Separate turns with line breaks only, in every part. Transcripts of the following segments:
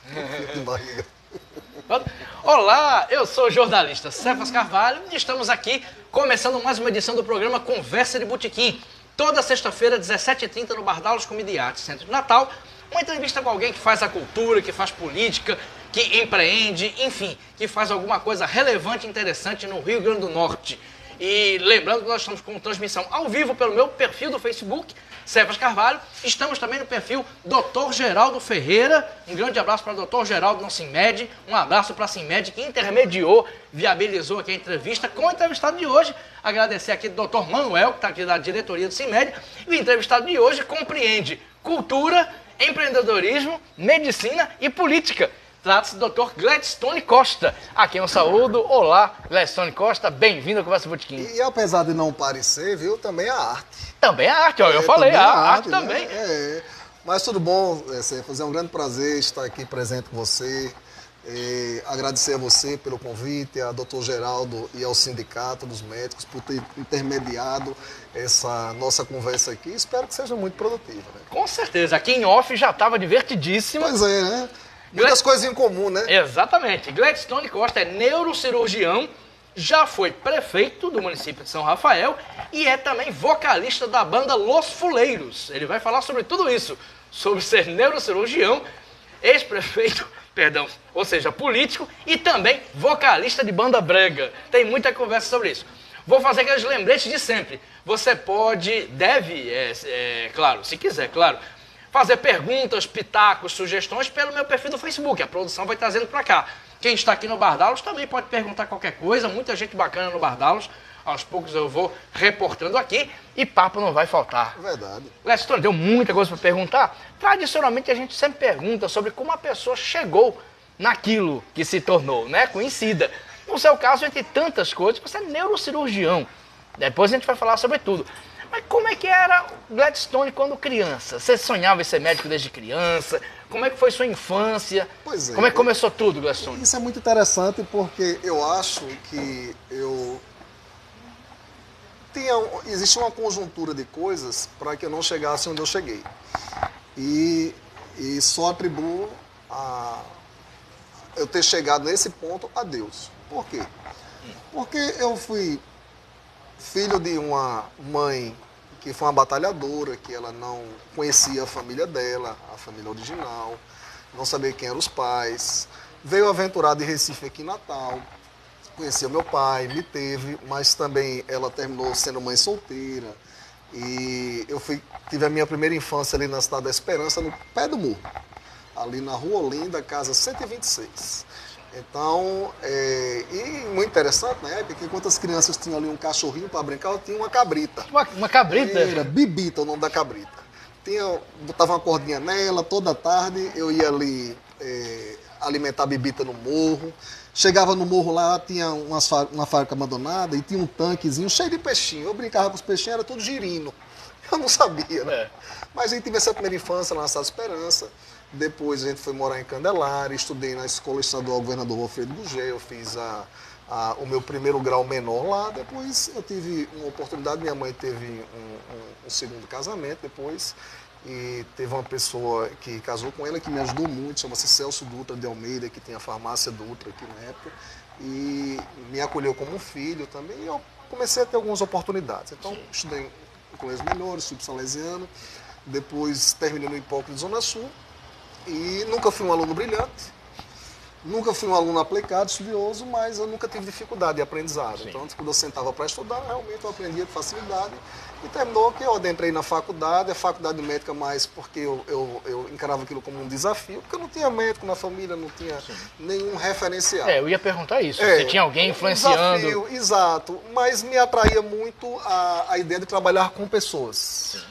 de barriga.
Olá, eu sou o jornalista Cefas Carvalho e estamos aqui começando mais uma edição do programa Conversa de Botequim. Toda sexta-feira, 17h30, no Bar Dallos Comida e Arte, Centro de Natal. Uma entrevista com alguém que faz a cultura, que faz política, que empreende, enfim, que faz alguma coisa relevante e interessante no Rio Grande do Norte. E lembrando que nós estamos com transmissão ao vivo pelo meu perfil do Facebook, Cefas Carvalho. Estamos também no perfil Dr. Geraldo Ferreira. Um grande abraço para o Dr. Geraldo no Sinmed. Um abraço para a Sinmed, que intermediou, viabilizou aqui a entrevista com o entrevistado de hoje. Agradecer aqui ao Dr. Manuel, que está aqui da diretoria do Sinmed. E o entrevistado de hoje compreende cultura, empreendedorismo, medicina e política. Trata-se do Dr. Gladstone Costa. Aqui um saúdo. Olá, Gladstone Costa. Bem-vindo ao Conversa Botequim.
E apesar de não parecer, viu, também a arte.
Também a arte, ó, eu falei, a arte
né?
também.
Mas tudo bom, Cefas, é um grande prazer estar aqui presente com você. Agradecer a você pelo convite, a Dr. Geraldo e ao Sindicato dos Médicos por ter intermediado essa nossa conversa aqui. Espero que seja muito produtiva. Né?
Com certeza. Aqui em off já estava divertidíssimo.
Pois é, né? Muitas coisas em comum, né?
Exatamente. Gladstone Costa é neurocirurgião, já foi prefeito do município de São Rafael e é também vocalista da banda Los Fuleiros. Ele vai falar sobre tudo isso, sobre ser neurocirurgião, ex-prefeito, perdão, ou seja, político e também vocalista de banda brega. Tem muita conversa sobre isso. Vou fazer aqueles lembretes de sempre. Você deve, claro, se quiser, claro, fazer perguntas, pitacos, sugestões pelo meu perfil do Facebook. A produção vai trazendo para cá. Quem está aqui no Bar Dallos também pode perguntar qualquer coisa. Muita gente bacana no Bar Dallos. Aos poucos eu vou reportando aqui e papo não vai faltar.
Verdade.
Gladstone, deu muita coisa para perguntar. Tradicionalmente a gente sempre pergunta sobre como a pessoa chegou naquilo que se tornou, né? Conhecida. No seu caso, entre tantas coisas, você é neurocirurgião. Depois a gente vai falar sobre tudo. Mas como é que era o Gladstone quando criança? Você sonhava em ser médico desde criança? Como é que foi sua infância?
Pois é.
Como é que começou tudo, Gladstone?
Isso é muito interessante porque eu acho que existia uma conjuntura de coisas para que eu não chegasse onde eu cheguei. E só atribuo eu ter chegado nesse ponto a Deus. Por quê? Porque eu fui filho de uma mãe que foi uma batalhadora, que ela não conhecia a família dela, a família original, não sabia quem eram os pais. Veio aventurar de Recife aqui em Natal, conhecia meu pai, me teve, mas também ela terminou sendo mãe solteira. E eu tive a minha primeira infância ali na Cidade da Esperança, no pé do morro, ali na Rua Olinda, casa 126. Então, e muito interessante na época, que enquanto as crianças tinham ali um cachorrinho para brincar, eu tinha uma cabrita.
Uma cabrita?
Era Bibita o nome da cabrita. Botava uma cordinha nela, toda tarde eu ia ali alimentar a Bibita no morro. Chegava no morro lá, tinha uma fábrica abandonada e tinha um tanquezinho cheio de peixinho. Eu brincava com os peixinhos, era tudo girino. Eu não sabia, né? Mas a gente tive essa primeira infância lá na Cidade Esperança. Depois a gente foi morar em Candelária, estudei na Escola Estadual Governador Alfredo Gugel, eu fiz o meu primeiro grau menor lá. Depois eu tive uma oportunidade, minha mãe teve um segundo casamento depois, e teve uma pessoa que casou com ela que me ajudou muito, chama-se Celso Dutra de Almeida, que tem a farmácia Dutra aqui na época, e me acolheu como um filho também, e eu comecei a ter algumas oportunidades. Então estudei em colégios melhores, subsalesiano, depois terminei no Hipócrates Zona Sul. E nunca fui um aluno brilhante, nunca fui um aluno aplicado, estudioso, mas eu nunca tive dificuldade de aprendizado. Sim. Então, quando eu sentava para estudar, realmente eu aprendia com facilidade. E terminou que eu adentrei na faculdade, a faculdade médica mais porque eu encarava aquilo como um desafio, porque eu não tinha médico na família, não tinha nenhum referencial.
Eu ia perguntar isso, se tinha alguém influenciando.
Desafio, exato, mas me atraía muito a ideia de trabalhar com pessoas. Sim.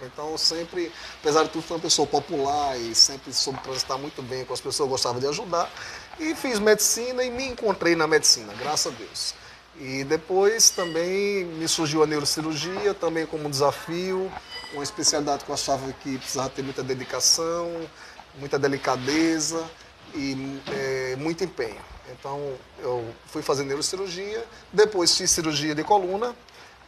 Então, sempre, apesar de tudo, fui uma pessoa popular e sempre soube transitar muito bem com as pessoas, gostava de ajudar. E fiz medicina e me encontrei na medicina, graças a Deus. E depois também me surgiu a neurocirurgia, também como um desafio, uma especialidade que eu achava que precisava ter muita dedicação, muita delicadeza e muito empenho. Então, eu fui fazer neurocirurgia, depois fiz cirurgia de coluna,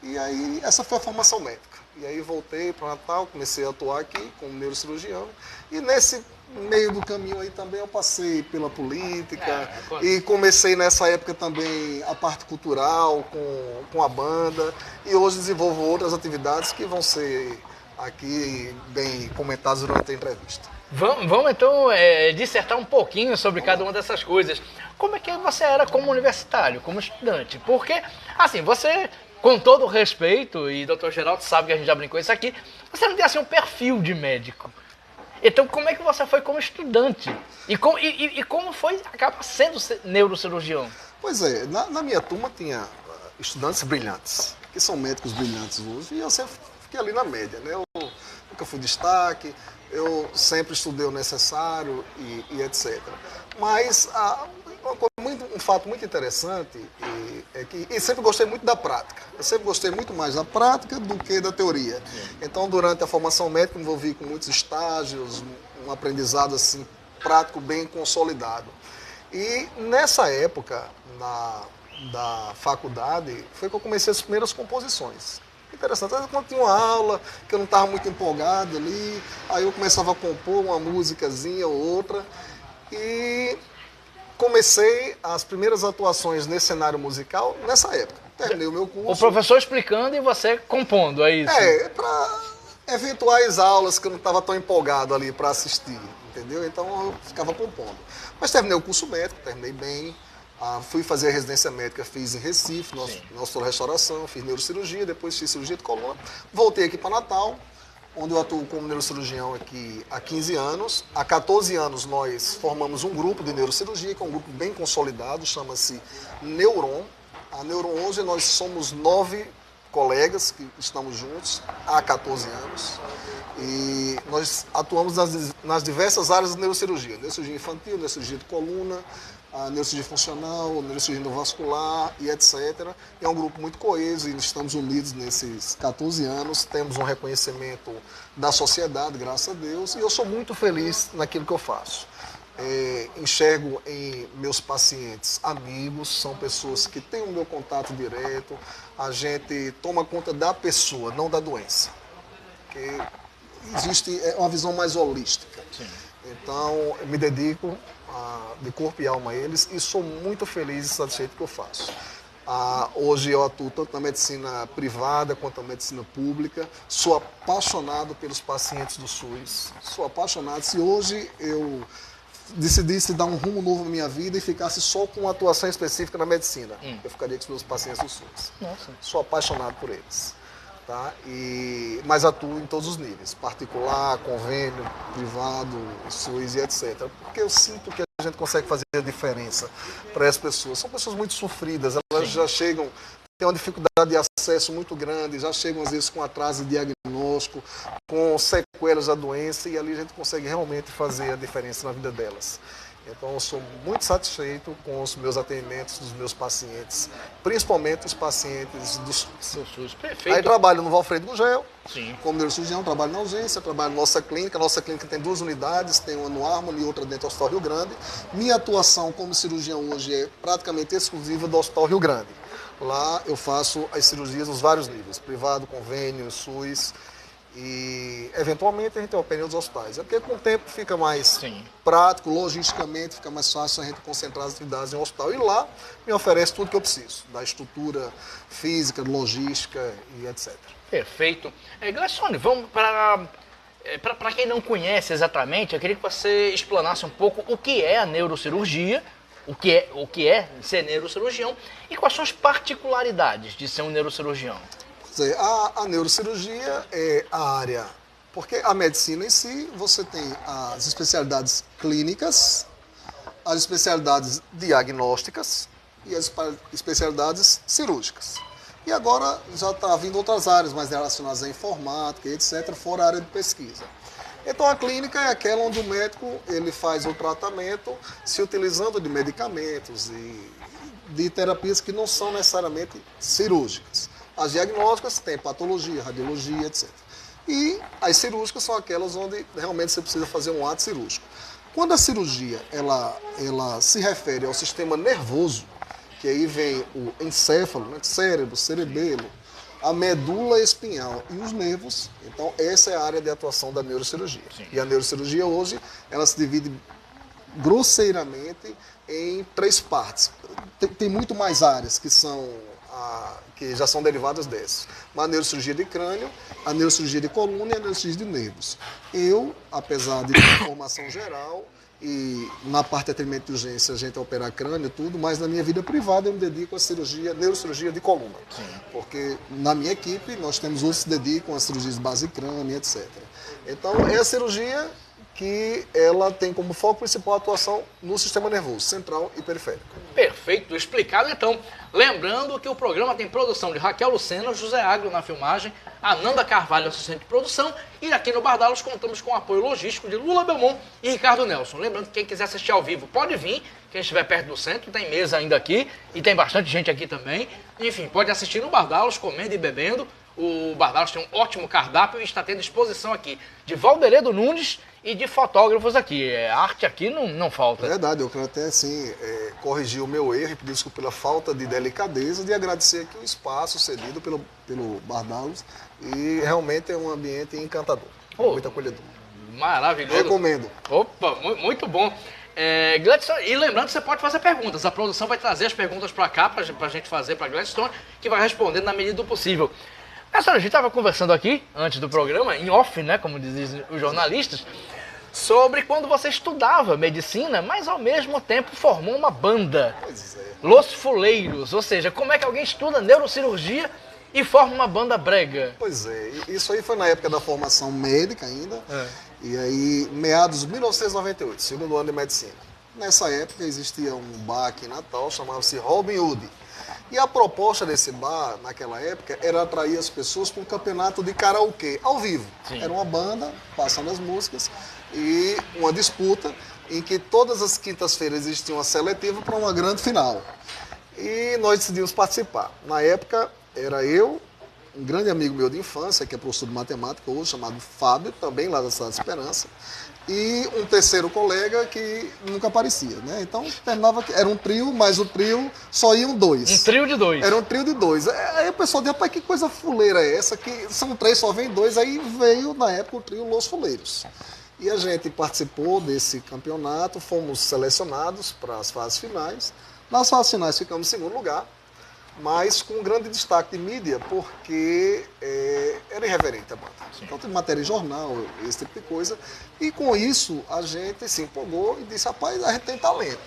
e aí essa foi a formação médica. E aí voltei para Natal, comecei a atuar aqui como neurocirurgião. E nesse meio do caminho aí também eu passei pela política e comecei nessa época também a parte cultural com a banda. E hoje desenvolvo outras atividades que vão ser aqui bem comentadas durante a entrevista.
Vamos então dissertar um pouquinho sobre cada uma dessas coisas. Como é que você era como universitário, como estudante? Porque, assim, você, com todo o respeito, e o Dr. Geraldo sabe que a gente já brincou isso aqui, você não tem assim um perfil de médico. Então, como é que você foi como estudante? E como foi acaba sendo neurocirurgião?
Pois é, na minha turma tinha estudantes brilhantes, que são médicos brilhantes hoje, e eu sempre fiquei ali na média, né? Eu nunca fui destaque, eu sempre estudei o necessário e etc. Mas um fato muito interessante é que eu sempre gostei muito da prática. Eu sempre gostei muito mais da prática do que da teoria. Então, durante a formação médica, me envolvi com muitos estágios, um aprendizado assim, prático bem consolidado. E nessa época, da faculdade, foi que eu comecei as primeiras composições. Interessante, quando tinha uma aula que eu não estava muito empolgado ali, aí eu começava a compor uma musicazinha ou outra e comecei as primeiras atuações nesse cenário musical nessa época. Terminei o meu curso.
O professor explicando e você compondo, é isso?
Para eventuais aulas que eu não estava tão empolgado ali para assistir, entendeu? Então eu ficava compondo. Mas terminei o curso médico, terminei bem. Fui fazer a residência médica, fiz em Recife, nossa restauração, fiz neurocirurgia, depois fiz cirurgia de coluna. Voltei aqui para Natal, onde eu atuo como neurocirurgião aqui há 15 anos. Há 14 anos nós formamos um grupo de neurocirurgia, que é um grupo bem consolidado, chama-se Neuron. A Neuron hoje nós somos 9 colegas que estamos juntos há 14 anos. E nós atuamos nas diversas áreas da neurocirurgia. Neurocirurgia infantil, neurocirurgia de coluna, a neurocirurgia funcional, neurocirurgia endovascular e etc. É um grupo muito coeso e estamos unidos nesses 14 anos. Temos um reconhecimento da sociedade, graças a Deus, e eu sou muito feliz naquilo que eu faço. Enxergo em meus pacientes amigos, são pessoas que têm o meu contato direto, a gente toma conta da pessoa, não da doença. Porque existe uma visão mais holística. Sim. Então, eu me dedico de corpo e alma a eles e sou muito feliz e satisfeito com o que eu faço. Hoje eu atuo tanto na medicina privada quanto na medicina pública. Sou apaixonado pelos pacientes do SUS. Sou apaixonado. Se hoje eu decidisse dar um rumo novo na minha vida e ficasse só com uma atuação específica na medicina, eu ficaria com os meus pacientes do SUS. Nossa. Sou apaixonado por eles. Tá? Mas atuo em todos os níveis, particular, convênio, privado, SUS e etc. Porque eu sinto que a gente consegue fazer a diferença para as pessoas. São pessoas muito sofridas, elas já chegam, têm uma dificuldade de acesso muito grande, já chegam às vezes com atraso de diagnóstico, com sequelas da doença, e ali a gente consegue realmente fazer a diferença na vida delas. Então eu sou muito satisfeito com os meus atendimentos dos meus pacientes, principalmente os pacientes do SUS. Perfeito. Aí trabalho no Valfredo Gugel, como neurocirurgião, trabalho na urgência, trabalho na nossa clínica. A nossa clínica tem 2 unidades, tem uma no Harmony e outra dentro do Hospital Rio Grande. Minha atuação como cirurgião hoje é praticamente exclusiva do Hospital Rio Grande. Lá eu faço as cirurgias nos vários níveis, privado, convênio, SUS. E, eventualmente, a gente opera em outros hospitais. É porque, com o tempo, fica mais prático, logisticamente, fica mais fácil a gente concentrar as atividades em um hospital. E lá, me oferece tudo que eu preciso, da estrutura física, logística e etc. Perfeito.
Gleicione, vamos para quem não conhece exatamente, eu queria que você explanasse um pouco o que é a neurocirurgia, o que é ser neurocirurgião e quais são as particularidades de ser um neurocirurgião.
A neurocirurgia é a área, porque a medicina em si, você tem as especialidades clínicas, as especialidades diagnósticas e as especialidades cirúrgicas. E agora já está vindo outras áreas mais relacionadas à informática, etc., fora a área de pesquisa. Então a clínica é aquela onde o médico ele faz o tratamento se utilizando de medicamentos e de terapias que não são necessariamente cirúrgicas. As diagnósticas têm patologia, radiologia, etc. E as cirúrgicas são aquelas onde realmente você precisa fazer um ato cirúrgico. Quando a cirurgia ela se refere ao sistema nervoso, que aí vem o encéfalo, né, cérebro, cerebelo, a medula espinhal e os nervos. Então, essa é a área de atuação da neurocirurgia.
Sim.
E a neurocirurgia hoje, ela se divide grosseiramente em 3 partes. Tem muito mais áreas que já são derivadas dessas. A neurocirurgia de crânio, a neurocirurgia de coluna e a neurocirurgia de nervos. Eu, apesar de ter formação geral, e na parte de atendimento de urgência a gente operar crânio e tudo, mas na minha vida privada eu me dedico à neurocirurgia de coluna. Sim. Porque na minha equipe nós temos outros que se dedicam a cirurgias de base crânio, etc. Então é a cirurgia que ela tem como foco principal a atuação no sistema nervoso, central e periférico.
Perfeito, explicado então. Lembrando que o programa tem produção de Raquel Lucena, José Agro na filmagem, Ananda Carvalho, assistente de produção, e aqui no Bardalos contamos com o apoio logístico de Lula Belmont e Ricardo Nelson. Lembrando que quem quiser assistir ao vivo pode vir, quem estiver perto do centro, tem mesa ainda aqui, e tem bastante gente aqui também. Enfim, pode assistir no Bardalos, comendo e bebendo. O Bardalos tem um ótimo cardápio e está tendo exposição aqui de Valderedo Nunes e de fotógrafos aqui. A arte aqui não falta.
É verdade, eu quero até assim corrigir o meu erro e pedir desculpa pela falta de delicadeza, de agradecer aqui o espaço cedido pelo Bardalos, e realmente é um ambiente encantador, muito acolhedor.
Maravilhoso.
Recomendo.
Opa, muito bom. Gladstone, e lembrando que você pode fazer perguntas, a produção vai trazer as perguntas para cá, para a gente fazer para Gladstone, que vai responder na medida do possível. A gente estava conversando aqui, antes do programa, em off, né, como dizem os jornalistas, sobre quando você estudava medicina, mas ao mesmo tempo formou uma banda.
Pois é.
Los Fuleiros, ou seja, como é que alguém estuda neurocirurgia e forma uma banda brega?
Pois é, isso aí foi na época da formação médica ainda, e aí meados de 1998, segundo ano de medicina. Nessa época existia um bar aqui em Natal, chamava-se Robin Hood. E a proposta desse bar, naquela época, era atrair as pessoas para um campeonato de karaokê, ao vivo.
Sim.
Era uma banda, passando as músicas, e uma disputa em que todas as quintas-feiras existia uma seletiva para uma grande final. E nós decidimos participar. Na época, era eu, um grande amigo meu de infância, que é professor de matemática hoje, chamado Fábio, também lá da Cidade de Esperança, e um terceiro colega que nunca aparecia, né? Então, terminava, era um trio, mas o trio só iam 2.
Um trio de 2.
Era um trio de 2. Aí o pessoal dizia, rapaz, que coisa fuleira é essa? Que são 3, só vem 2. Aí veio, na época, o trio Los Fuleiros. E a gente participou desse campeonato, fomos selecionados para as fases finais. Nas fases finais ficamos em segundo lugar, mas com um grande destaque de mídia, porque era irreverente a banda. Então teve matéria em jornal, esse tipo de coisa. E com isso a gente se empolgou e disse, rapaz, a gente tem talento.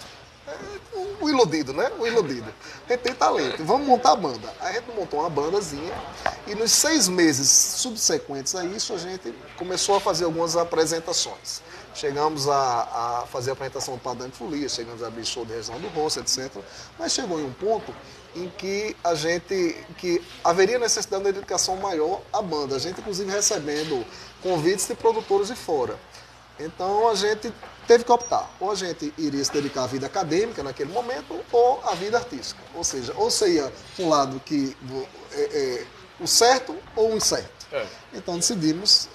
O iludido, né? O iludido. A gente tem talento. Vamos montar a banda. Aí a gente montou uma bandazinha e nos 6 meses subsequentes a isso a gente começou a fazer algumas apresentações. Chegamos a fazer a apresentação do Padrão de Folia, chegamos a abrir show de Reginaldo Rossi, etc. Mas chegou em um ponto em que que haveria necessidade de uma dedicação maior à banda. A gente, inclusive, recebendo convites de produtores de fora. Então, a gente teve que optar. Ou a gente iria se dedicar à vida acadêmica naquele momento, ou à vida artística. Ou seja, ou você ia para um lado que o certo ou o incerto. Então, decidimos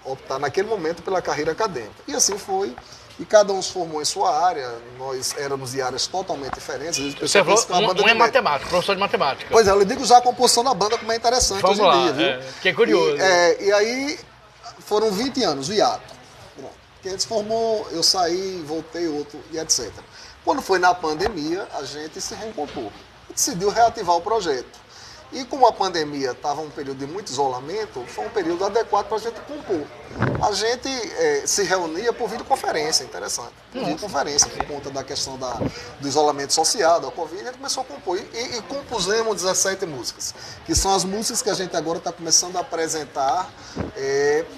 optar naquele momento pela carreira acadêmica. E assim foi. E cada um se formou em sua área, nós éramos de áreas totalmente diferentes.
Você falou, um é matemático, professor de matemática.
Pois é, eu lhe digo já a composição da banda, como é interessante.
Vamos
hoje
lá,
em dia, viu?
Que é curioso.
E aí foram 20 anos, o hiato. Pronto. Quem se formou, eu saí, voltei, outro, e etc. Quando foi na pandemia, a gente se reencontrou e decidiu reativar o projeto. E como a pandemia estava um período de muito isolamento, foi um período adequado para a gente compor. A gente se reunia por videoconferência, interessante. Por videoconferência, por conta da questão do isolamento social, da Covid, a gente começou a compor. E compusemos 17 músicas, que são as músicas que a gente agora está começando a apresentar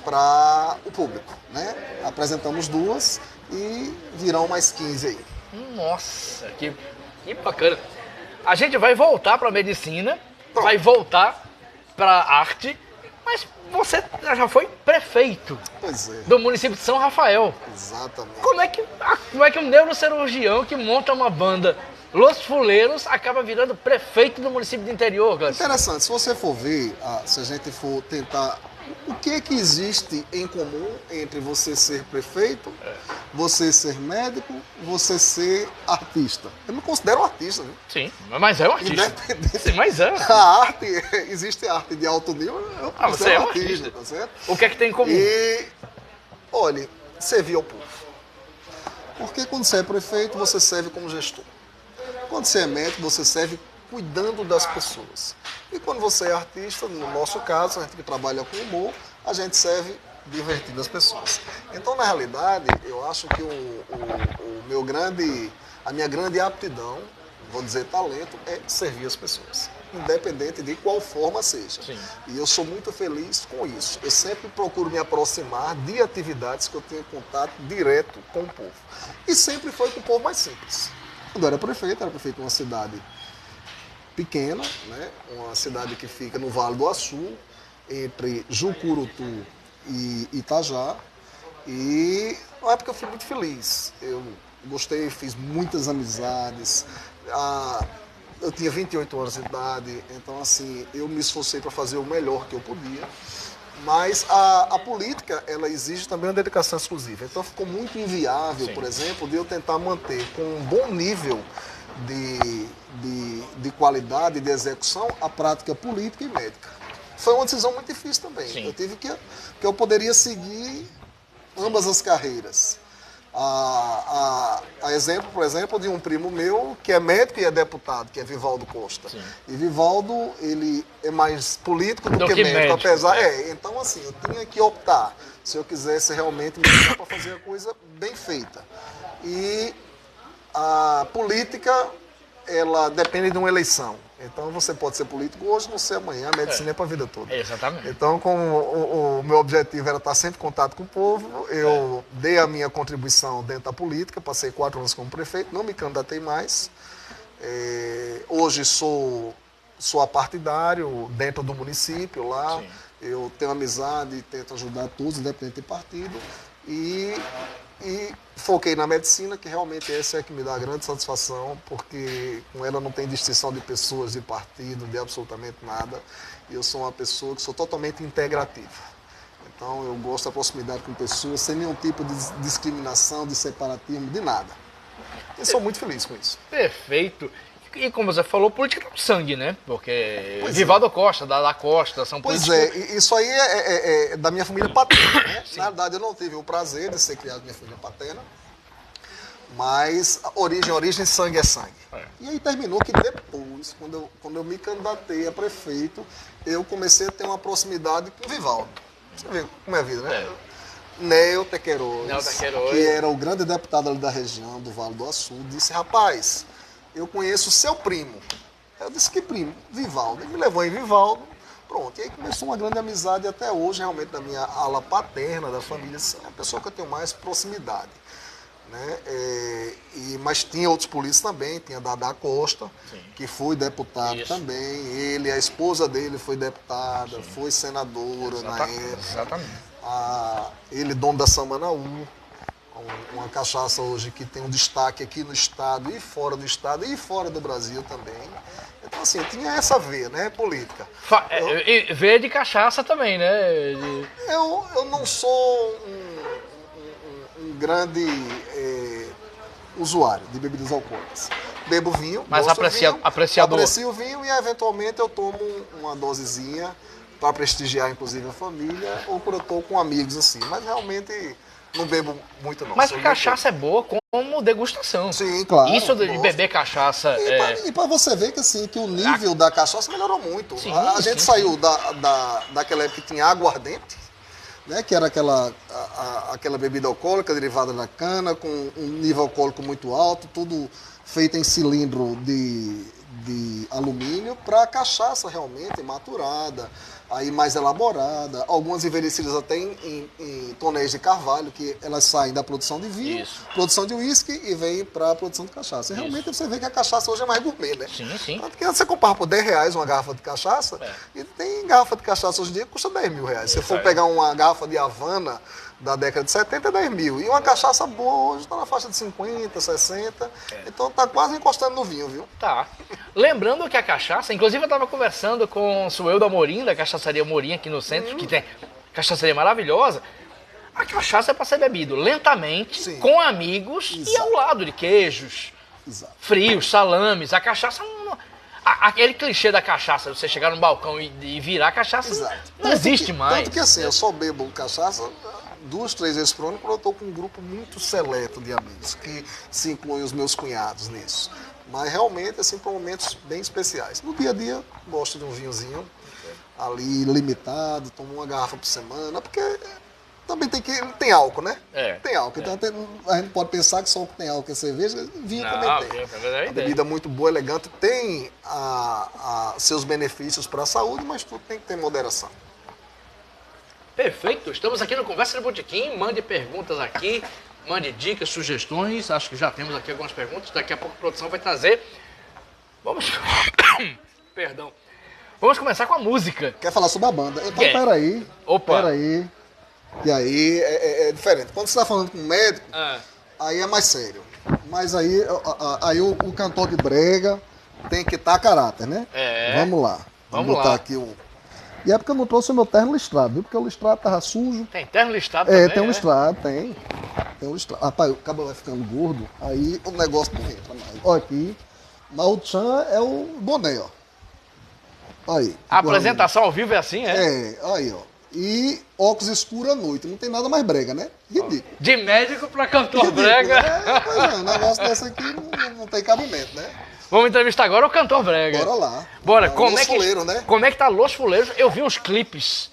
para o público. Né? Apresentamos 2 e virão mais 15 aí.
Nossa, que bacana. A gente vai voltar para a medicina, vai voltar para a arte, mas você já foi prefeito do município de São Rafael.
Exatamente.
Como é que um neurocirurgião que monta uma banda Los Fuleiros acaba virando prefeito do município do interior, Gladstone?
Interessante, se você for ver, se a gente for tentar, o que existe em comum entre você ser prefeito, você ser médico, você ser artista. Eu me considero um artista, viu?
Sim, mas é um artista.
Independente.
Sim, mas é.
A arte, existe arte de alto nível, eu
Você é um
artista,
artista.
tá certo?
O que é que tem em comum?
E, olha, servir ao povo. Porque quando você é prefeito, você serve como gestor. Quando você é médico, você serve cuidando das pessoas. E quando você é artista, no nosso caso, a gente que trabalha com humor, a gente serve divertindo as pessoas. Então, na realidade, eu acho que a minha grande aptidão, vou dizer talento, é servir as pessoas, independente de qual forma seja.
Sim.
E eu sou muito feliz com isso. Eu sempre procuro me aproximar de atividades que eu tenho contato direto com o povo. E sempre foi com o povo mais simples. Quando eu era prefeito de uma cidade pequena, né? Uma cidade que fica no Vale do Açu, entre Jucurutu e Itajá. E na época eu fui muito feliz. Eu gostei, fiz muitas amizades. Eu tinha 28 anos de idade, então assim, eu me esforcei para fazer o melhor que eu podia. Mas a política, ela exige também uma dedicação exclusiva. Então ficou muito inviável,
Sim.
por exemplo, de eu tentar manter com um bom nível de qualidade, de execução, a prática política e médica. Foi uma decisão muito difícil também.
Sim.
Eu tive que eu poderia seguir ambas as carreiras. Exemplo, por exemplo, de um primo meu que é médico e é deputado, que é Vivaldo Costa.
Sim.
E Vivaldo, ele é mais político do que médico, apesar... então, assim, eu tinha que optar, se eu quisesse realmente me dedicar para fazer a coisa bem feita. E a política, ela depende de uma eleição. Então, você pode ser político hoje, não ser amanhã, a medicina é para a vida toda.
Exatamente.
Então, como o meu objetivo era estar sempre em contato com o povo, eu dei a minha contribuição dentro da política, passei 4 anos como prefeito, não me candidatei mais. Hoje sou apartidário dentro do município lá.
Sim.
Eu tenho amizade, tento ajudar todos, independente de partido. E foquei na medicina, que realmente essa é que me dá grande satisfação, porque com ela não tem distinção de pessoas, de partido, de absolutamente nada. E eu sou uma pessoa que sou totalmente integrativa. Então eu gosto da proximidade com pessoas, sem nenhum tipo de discriminação, de separatismo, de nada. E sou muito feliz com isso.
Perfeito. E como você falou, política tá no sangue, né? Porque
Pois
Vivaldo Costa, Dada Costa, são
Pois
políticos...
isso aí é da minha família paterna, né? Na verdade, eu não tive o prazer de ser criado na minha família paterna, mas origem, sangue é sangue. E aí terminou que depois, quando eu me candidatei a prefeito, eu comecei a ter uma proximidade com o Vivaldo. Você vê como é a vida, né? Neuta Queiroz, que era o grande deputado ali da região, do Vale do Açu, disse, rapaz, eu conheço o seu primo. Eu disse, que primo? Vivaldo. Ele me levou em Vivaldo. Pronto. E aí começou uma grande amizade até hoje, realmente, da minha ala paterna, da família. Assim, é a pessoa que eu tenho mais proximidade. Né? Mas tinha outros políticos também. Tinha Dada Costa, que foi deputado também. Ele, a esposa dele foi deputada, foi senadora na época.
Exatamente.
Ele, dono da Samanaú. Uma cachaça hoje que tem um destaque aqui no estado e fora do estado e fora do Brasil também. Então, assim, tinha essa veia, né, política.
E veia de cachaça também, né?
Eu não sou um grande usuário de bebidas alcoólicas. Bebo vinho,
mas apreciador.
Aprecio o vinho e, eventualmente, eu tomo uma dosezinha para prestigiar, inclusive, a família ou quando eu estou com amigos, assim. Mas, realmente... Não bebo muito, não.
Mas cachaça é boa como degustação.
Sim, claro.
Isso de beber cachaça...
E para você ver que, assim, que o nível da cachaça melhorou muito.
Sim,
a gente saiu daquela época que tinha aguardente, né, que era aquela bebida alcoólica derivada da cana, com um nível alcoólico muito alto, tudo feito em cilindro de alumínio, para cachaça realmente maturada, aí mais elaborada, algumas envelhecidas até em tonéis de carvalho, que elas saem da produção de vinho, produção de uísque e vêm para a produção de cachaça. E realmente você vê que a cachaça hoje é mais gourmet, né?
Sim.
Tanto que você compara por R$10 uma garrafa de cachaça, e tem garrafa de cachaça hoje em dia que custa R$10.000. Se você for pegar uma garrafa de Havana da década de 70, é 10 mil. E uma cachaça boa hoje está na faixa de 50, 60. Então tá quase encostando no vinho, viu?
Tá. Lembrando que a cachaça, inclusive eu estava conversando com o Sueldo Amorim, da Cachaçaria Amorim aqui no centro, que tem cachaçaria maravilhosa. A cachaça é para ser bebido lentamente,
Sim.
com amigos e
Exato.
ao lado de queijos,
Exato.
frios, salames. A cachaça não... Aquele clichê da cachaça, você chegar no balcão e virar a cachaça,
Exato.
não existe mais.
Tanto que assim, eu só bebo cachaça 2, 3 vezes por ano quando eu tô com um grupo muito seleto de amigos, que se incluem os meus cunhados nisso. Mas realmente, assim, para momentos bem especiais. No dia a dia, gosto de um vinhozinho ali limitado, tomo uma garrafa por semana, porque também tem álcool, né?
É.
Tem álcool. Então a gente pode pensar que só o que tem álcool é cerveja, vinho
Não,
também tem.
vinho é
A bebida muito boa, elegante, tem seus benefícios para a saúde, mas tudo tem que ter moderação.
Perfeito, estamos aqui no Conversa de Botequim, mande perguntas aqui, mande dicas, sugestões, acho que já temos aqui algumas perguntas, daqui a pouco a produção vai trazer. Vamos... Perdão. Vamos começar com a música.
Quer falar sobre a banda? Então,
Quer.
peraí.
Opa.
Peraí. E aí é diferente. Quando você está falando com um médico,
Ah,
aí é mais sério. Mas aí o cantor de brega tem que estar a caráter, né?
É.
Vamos lá.
Vamos
botar
lá.
aqui o... E é porque eu não trouxe o meu terno listrado, viu? Porque o listrado tava sujo.
tem terno listado também,
Tem um listrado, tem. Tem um listrado. Rapaz, o cabo vai ficando gordo, aí o negócio não entra mais. Olha aqui. Mas o tchan é o boné, ó. Aí.
A apresentação ao vivo é assim,
Aí, ó. E óculos escuros à noite. Não tem nada mais brega, né? Ridículo.
De médico para cantor
Ridículo,
brega.
Pois é, um negócio desse aqui não tem cabimento, né?
Vamos entrevistar agora o cantor brega.
Bora lá.
Bora,
Los Fuleiros, né?
como é que tá Los Fuleiros? Eu vi uns clipes.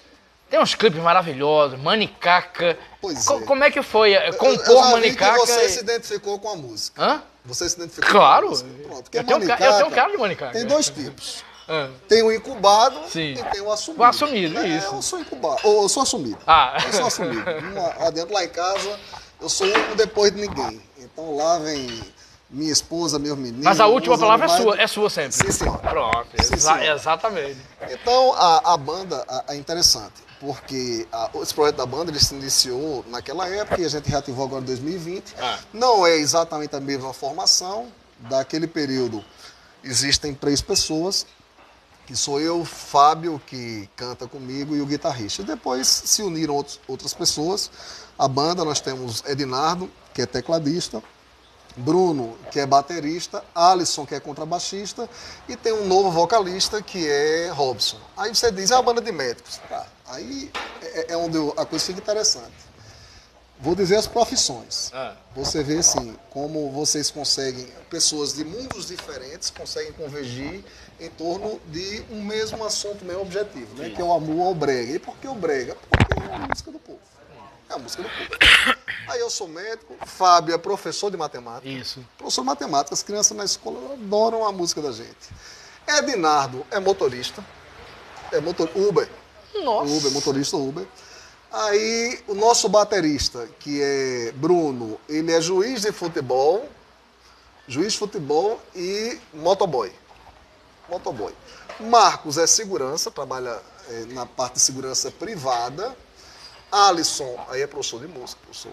Tem uns clipes maravilhosos, Manicaca.
Pois é.
Como é que foi compor
Eu já vi
Manicaca?
que você se identificou com a música.
Hã?
Você se identificou
Claro.
com a música. Pronto. Porque
Eu tenho cara de Manicaca.
tem 2 tipos.
Ah.
Tem o incubado
Sim.
e tem o assumido.
O assumido, isso.
Eu sou incubado. Ou eu sou assumido.
Ah.
Eu sou assumido. Lá dentro, lá em casa, eu sou um depois de ninguém. Então lá vem minha esposa, meus meninos.
Mas a última
meus
palavra
animais.
é sua sempre.
Sim, senhora.
Pronto,
Sim, senhora.
exatamente.
Então a banda é interessante, porque esse projeto da banda ele se iniciou naquela época e a gente reativou agora em 2020.
Ah.
Não é exatamente a mesma formação. Daquele período existem 3 pessoas, que sou eu, Fábio, que canta comigo, e o guitarrista. E depois se uniram outras pessoas. A banda, nós temos Ednardo, que é tecladista, Bruno, que é baterista, Alisson, que é contrabaixista, e tem um novo vocalista, que é Robson. Aí você diz, é uma banda de médicos. Tá. Aí é onde a coisa fica interessante. Vou dizer as profissões.
Ah.
Você vê, assim, como vocês conseguem, pessoas de mundos diferentes conseguem convergir em torno de um mesmo assunto, um mesmo objetivo, né? Que é o amor ao brega. E por que o brega? Porque é a música do povo. É a música do povo. Aí eu sou médico, Fábio é professor de matemática.
Isso.
Professor de matemática, as crianças na escola adoram a música da gente. Ednardo é motorista, Uber.
Nossa.
Uber, motorista Uber. Aí o nosso baterista, que é Bruno, ele é juiz de futebol e motoboy. Marcos é segurança, trabalha na parte de segurança privada. Alisson, aí é professor de música, professor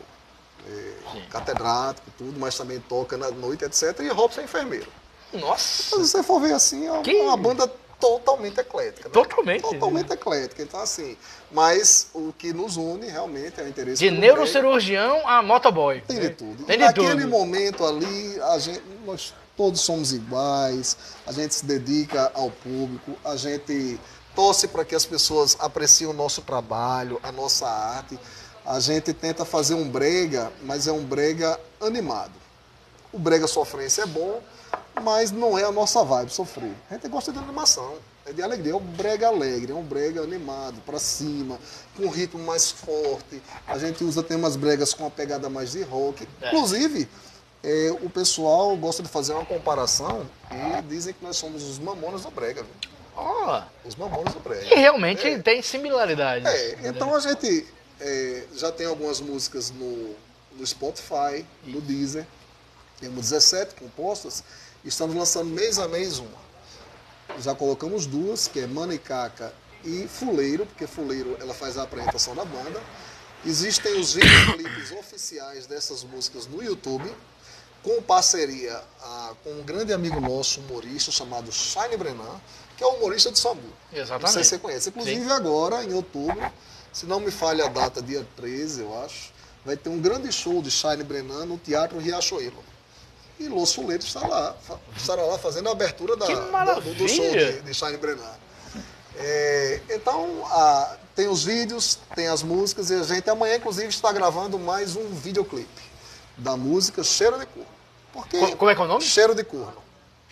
catedrático, tudo, mas também toca na noite, etc. E Robson é enfermeiro.
Nossa.
Mas se você for ver assim, é
Que-
uma banda totalmente eclética. Né?
Totalmente.
Totalmente eclética. Então, assim, mas o que nos une realmente é o interesse
De
pelo
neurocirurgião a motoboy.
brega. Tem de tudo.
Tem de
Naquele
tudo.
momento ali, nós todos somos iguais, a gente se dedica ao público, a gente torce para que as pessoas apreciem o nosso trabalho, a nossa arte. A gente tenta fazer um brega, mas é um brega animado. O brega sofrência é bom, mas não é a nossa vibe, sofrer. A gente gosta de animação, é de alegria. É um brega alegre, é um brega animado, pra cima, com um ritmo mais forte. A gente usa temas bregas com uma pegada mais de rock. Inclusive, o pessoal gosta de fazer uma comparação e dizem que nós somos os Mamonas do brega, viu?
Ó.
Os Mamonas do brega.
E realmente tem similaridade.
Então a gente já tem algumas músicas no Spotify, no Deezer. Temos 17 compostas. Estamos lançando mês a mês uma. Já colocamos 2, que é Manicaca e Fuleiro, porque Fuleiro ela faz a apresentação da banda. Existem os videoclipes oficiais dessas músicas no YouTube, com parceria com um grande amigo nosso, humorista, chamado Shine Brenan, que é o humorista de Sambu.
Exatamente.
Não sei se você conhece. Inclusive
Sim.
agora, em outubro, Se não me falha a data, dia 13, eu acho, vai ter um grande show de Shine Brenan no Teatro Riachuelo. E Los Fuleiros estará lá fazendo a abertura do show de Shine Brenan. Então, tem os vídeos, tem as músicas, e a gente amanhã, inclusive, está gravando mais um videoclipe da música Cheiro de Corno.
Como é que é o nome?
Cheiro de Corno.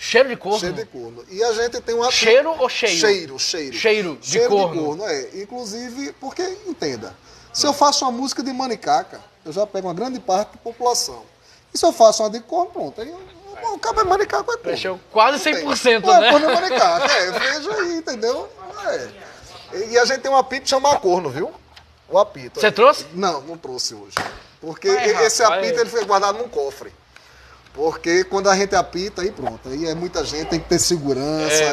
Cheiro de corno?
Cheiro de corno. E a gente tem uma...
Cheiro ou cheiro?
Cheiro.
Cheiro de corno.
Inclusive, porque, entenda, se eu faço uma música de manicaca, eu já pego uma grande parte da população. E se eu faço uma de corno, pronto. Aí o cabo é manicaco, é corno.
Fechou quase 100%, né?
Corno é manicaca, veja aí, entendeu? E a gente tem um apito chamado corno, viu? O apito.
Você trouxe?
Não trouxe hoje. Porque esse apito ele foi guardado num cofre. Porque quando a gente apita, aí pronto. Aí é muita gente, tem que ter segurança.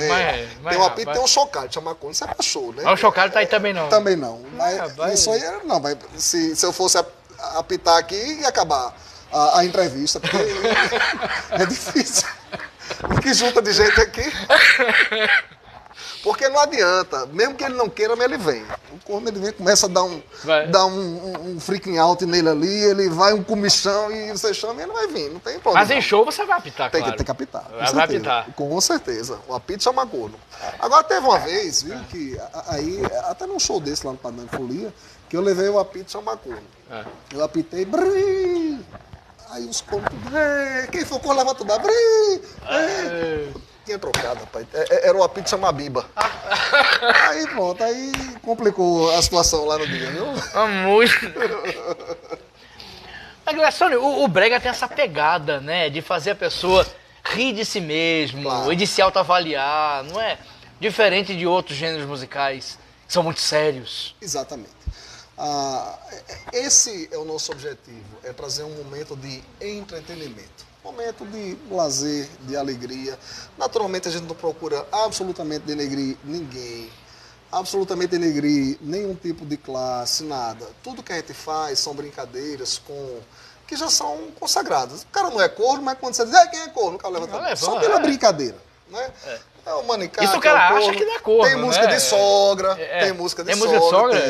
Tem um apito, tem um chocalho, chama corno. Isso é pra show, né?
Mas o chocalho tá aí também não.
Também não. Isso aí, não. Se eu fosse apitar aqui, ia acabar a entrevista. Porque é difícil. O que junta de gente aqui... Porque não adianta, mesmo que ele não queira, mas ele vem. O corno ele vem, começa a dar um freaking out nele ali, ele vai um comichão e você chama e ele vai vir, não tem problema.
Mas em show você vai apitar,
tem
claro.
Tem que apitar.
Vai apitar.
Com certeza. O apito chama corno. Agora teve uma vez, viu, que aí, até num show desse lá no Padrão de Folia, que eu levei o apito chama corno. Eu apitei, brrr, aí os cornos, quem for corno leva tudo, brrr, tinha trocado, rapaz. Era o apito chamar Biba. Aí pronto, aí complicou a situação lá no dia, viu?
Muito. Mas, Glessônio, o brega tem essa pegada, né? De fazer a pessoa rir de si mesmo, claro, e de se autoavaliar, não é? Diferente de outros gêneros musicais que são muito sérios.
Exatamente. Esse é o nosso objetivo, é trazer um momento de entretenimento. Momento de lazer, de alegria. Naturalmente a gente não procura absolutamente denegrir ninguém, absolutamente denegrir nenhum tipo de classe, nada. Tudo que a gente faz são brincadeiras que já são consagradas. O cara não é corno, mas quando você diz, quem é corno? O cara levanta só pela brincadeira, né? É o manicaca.
Isso o cara acha que não é corno.
Tem música de sogra, tem música de sogra.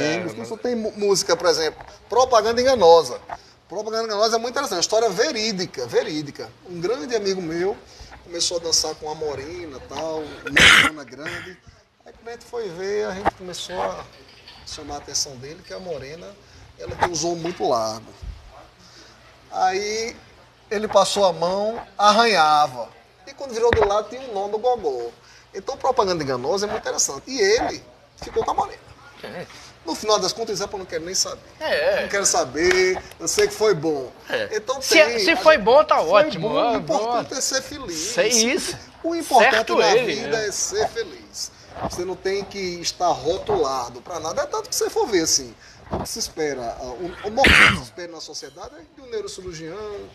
Tem música, por exemplo, propaganda enganosa. Propaganda enganosa é muito interessante, uma história verídica. Um grande amigo meu começou a dançar com a morena e tal, uma dona grande. Aí quando a gente foi ver, a gente começou a chamar a atenção dele, que a morena, ela tem um zoom muito largo. Aí ele passou a mão, arranhava. E quando virou do lado, tinha um nó do gogó. Então propaganda enganosa é muito interessante. E ele ficou com a morena. No final das contas, eu não quero nem saber. Não quero saber, eu sei que foi bom. Então,
se foi bom, tá ótimo.
O importante é ser feliz.
É isso.
O importante na vida é ser feliz. Você não tem que estar rotulado para nada. É tanto que você for ver assim. O que se espera, o maior que se espera na sociedade é de um neurocirurgião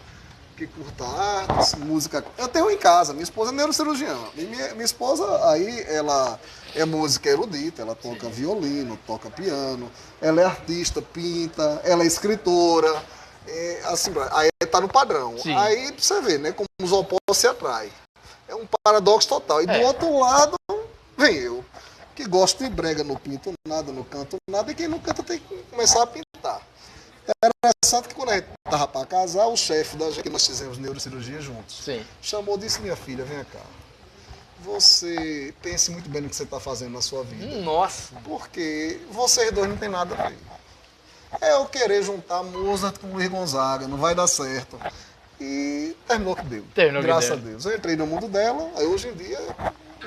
que curta artes, música. Eu tenho em casa, minha esposa é neurocirurgiã. E minha esposa, aí, ela é música erudita, ela toca violino, toca piano, ela é artista, pinta, ela é escritora, assim, aí tá no padrão. Sim. Aí você vê, né, como os opostos se atraem. É um paradoxo total. E do outro lado, vem eu, que gosto de brega, não pinto nada, não canto nada, e quem não canta tem que começar a pintar. É interessante que quando a gente estava para casar, o chefe da gente, que nós fizemos neurocirurgia juntos, chamou e disse, minha filha, vem cá. Você pense muito bem no que você está fazendo na sua vida.
Nossa!
Porque vocês dois não tem nada a ver. É eu querer juntar Mozart com Luiz Gonzaga, não vai dar certo. E terminou que deu. Graças a Deus. Eu entrei no mundo dela, aí hoje em dia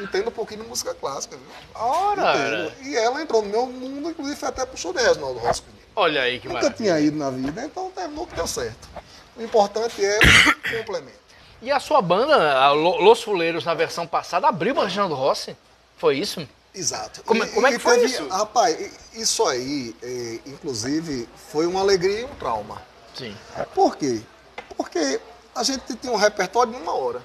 entendo um pouquinho de música clássica, viu?
Ora!
E ela entrou no meu mundo, inclusive foi até pro show de Reginaldo Rossi comigo.
Olha aí que maravilha.
Nunca tinha ido na vida, então terminou que deu certo. O importante é o complemento.
E a sua banda, Los Fuleiros, na versão passada, abriu para Reginaldo Rossi? Foi isso?
Exato.
Como é que foi isso?
Rapaz, isso aí, inclusive, foi uma alegria e um trauma.
Sim.
Por quê? Porque a gente tinha um repertório de 1 hora.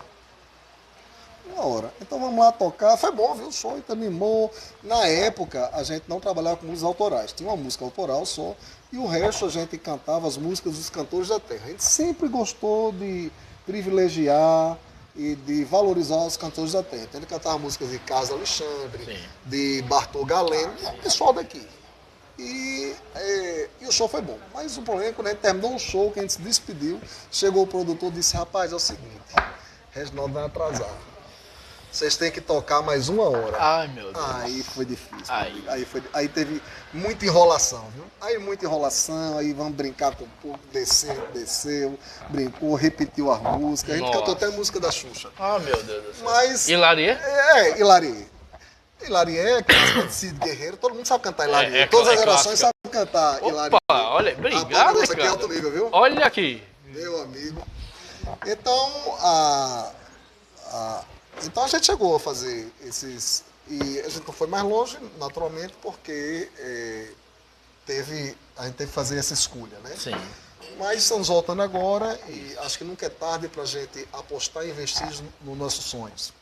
1 hora. Então vamos lá tocar. Foi bom, viu? O show animou. Na época, a gente não trabalhava com músicas autorais. Tinha uma música autoral só. E o resto a gente cantava as músicas dos cantores da terra. A gente sempre gostou de privilegiar e de valorizar os cantores da terra. Então ele cantava músicas de Carlos Alexandre, de Bartol Galeno, o pessoal daqui. E o show foi bom. Mas o problema é que quando a gente terminou o show, que a gente se despediu, chegou o produtor e disse, rapaz, é o seguinte, Reginaldo vai atrasar. Vocês têm que tocar mais 1 hora.
Ai, meu Deus.
Aí foi difícil.
Aí.
Aí teve muita enrolação, viu? Aí muita enrolação, aí vamos brincar com o povo, desceu, brincou, repetiu as músicas. A gente cantou até a música da Xuxa.
Ah, meu Deus do céu.
Mas...
Hilarie?
Hilarie. Hilarie, que é de Cid Guerreiro, todo mundo sabe cantar Hilarie. Todas as gerações sabem cantar Hilarie.
Opa, olha, obrigado,
Ricardo. Aqui é alto nível, viu?
Olha aqui.
Meu amigo. Então, então a gente chegou a fazer esses... E a gente não foi mais longe, naturalmente, porque a gente teve que fazer essa escolha, né?
Sim.
Mas estamos voltando agora e acho que nunca é tarde para a gente apostar e investir nos nossos sonhos.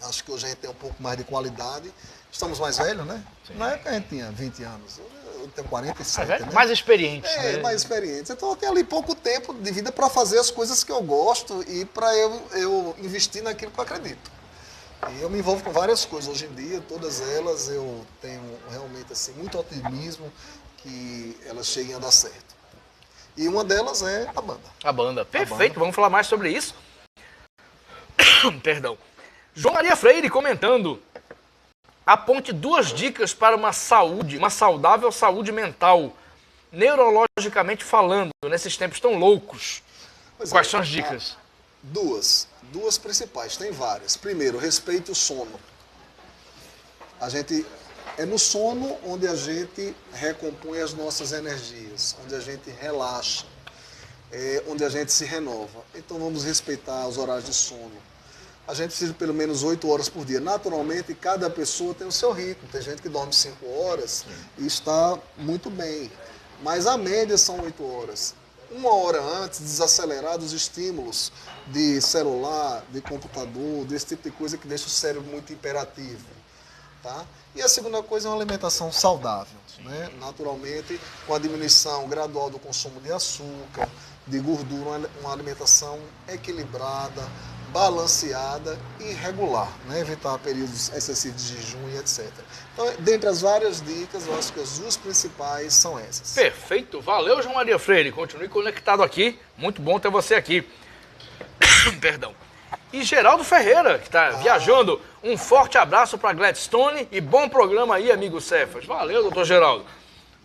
Acho que hoje a gente tem um pouco mais de qualidade. Estamos mais velhos, né?
Sim.
Na época a gente tinha 20 anos. Eu tenho 47, né?
Mais experientes, né?
Mais experientes. Então eu tenho ali pouco tempo de vida para fazer as coisas que eu gosto e para eu investir naquilo que eu acredito. E eu me envolvo com várias coisas hoje em dia, todas elas eu tenho realmente assim, muito otimismo que elas cheguem a dar certo. E uma delas é a banda.
A banda. Perfeito, vamos falar mais sobre isso. Perdão. João Maria Freire comentando: aponte 2 dicas para uma saudável saúde mental, neurologicamente falando, nesses tempos tão loucos. Quais são as dicas?
Duas principais, tem várias. Primeiro, respeite o sono. É no sono onde a gente recompõe as nossas energias, onde a gente relaxa, onde a gente se renova. Então vamos respeitar os horários de sono. A gente precisa de pelo menos 8 horas por dia. Naturalmente, cada pessoa tem o seu ritmo. Tem gente que dorme 5 horas e está muito bem. Mas a média são 8 horas. 1 hora antes, desacelerar dos estímulos de celular, de computador, desse tipo de coisa que deixa o cérebro muito hiperativo. Tá? E a segunda coisa é uma alimentação saudável. Né? Naturalmente, com a diminuição gradual do consumo de açúcar, de gordura, uma alimentação equilibrada, balanceada e regular, né? Evitar períodos excessivos de jejum e etc. Então, dentre as várias dicas, eu acho que as 2 principais são essas.
Perfeito, valeu, João Maria Freire, continue conectado aqui, muito bom ter você aqui. Perdão. E Geraldo Ferreira, que está viajando, um forte abraço para Gladstone e bom programa aí, amigo Cefas. Valeu, doutor Geraldo.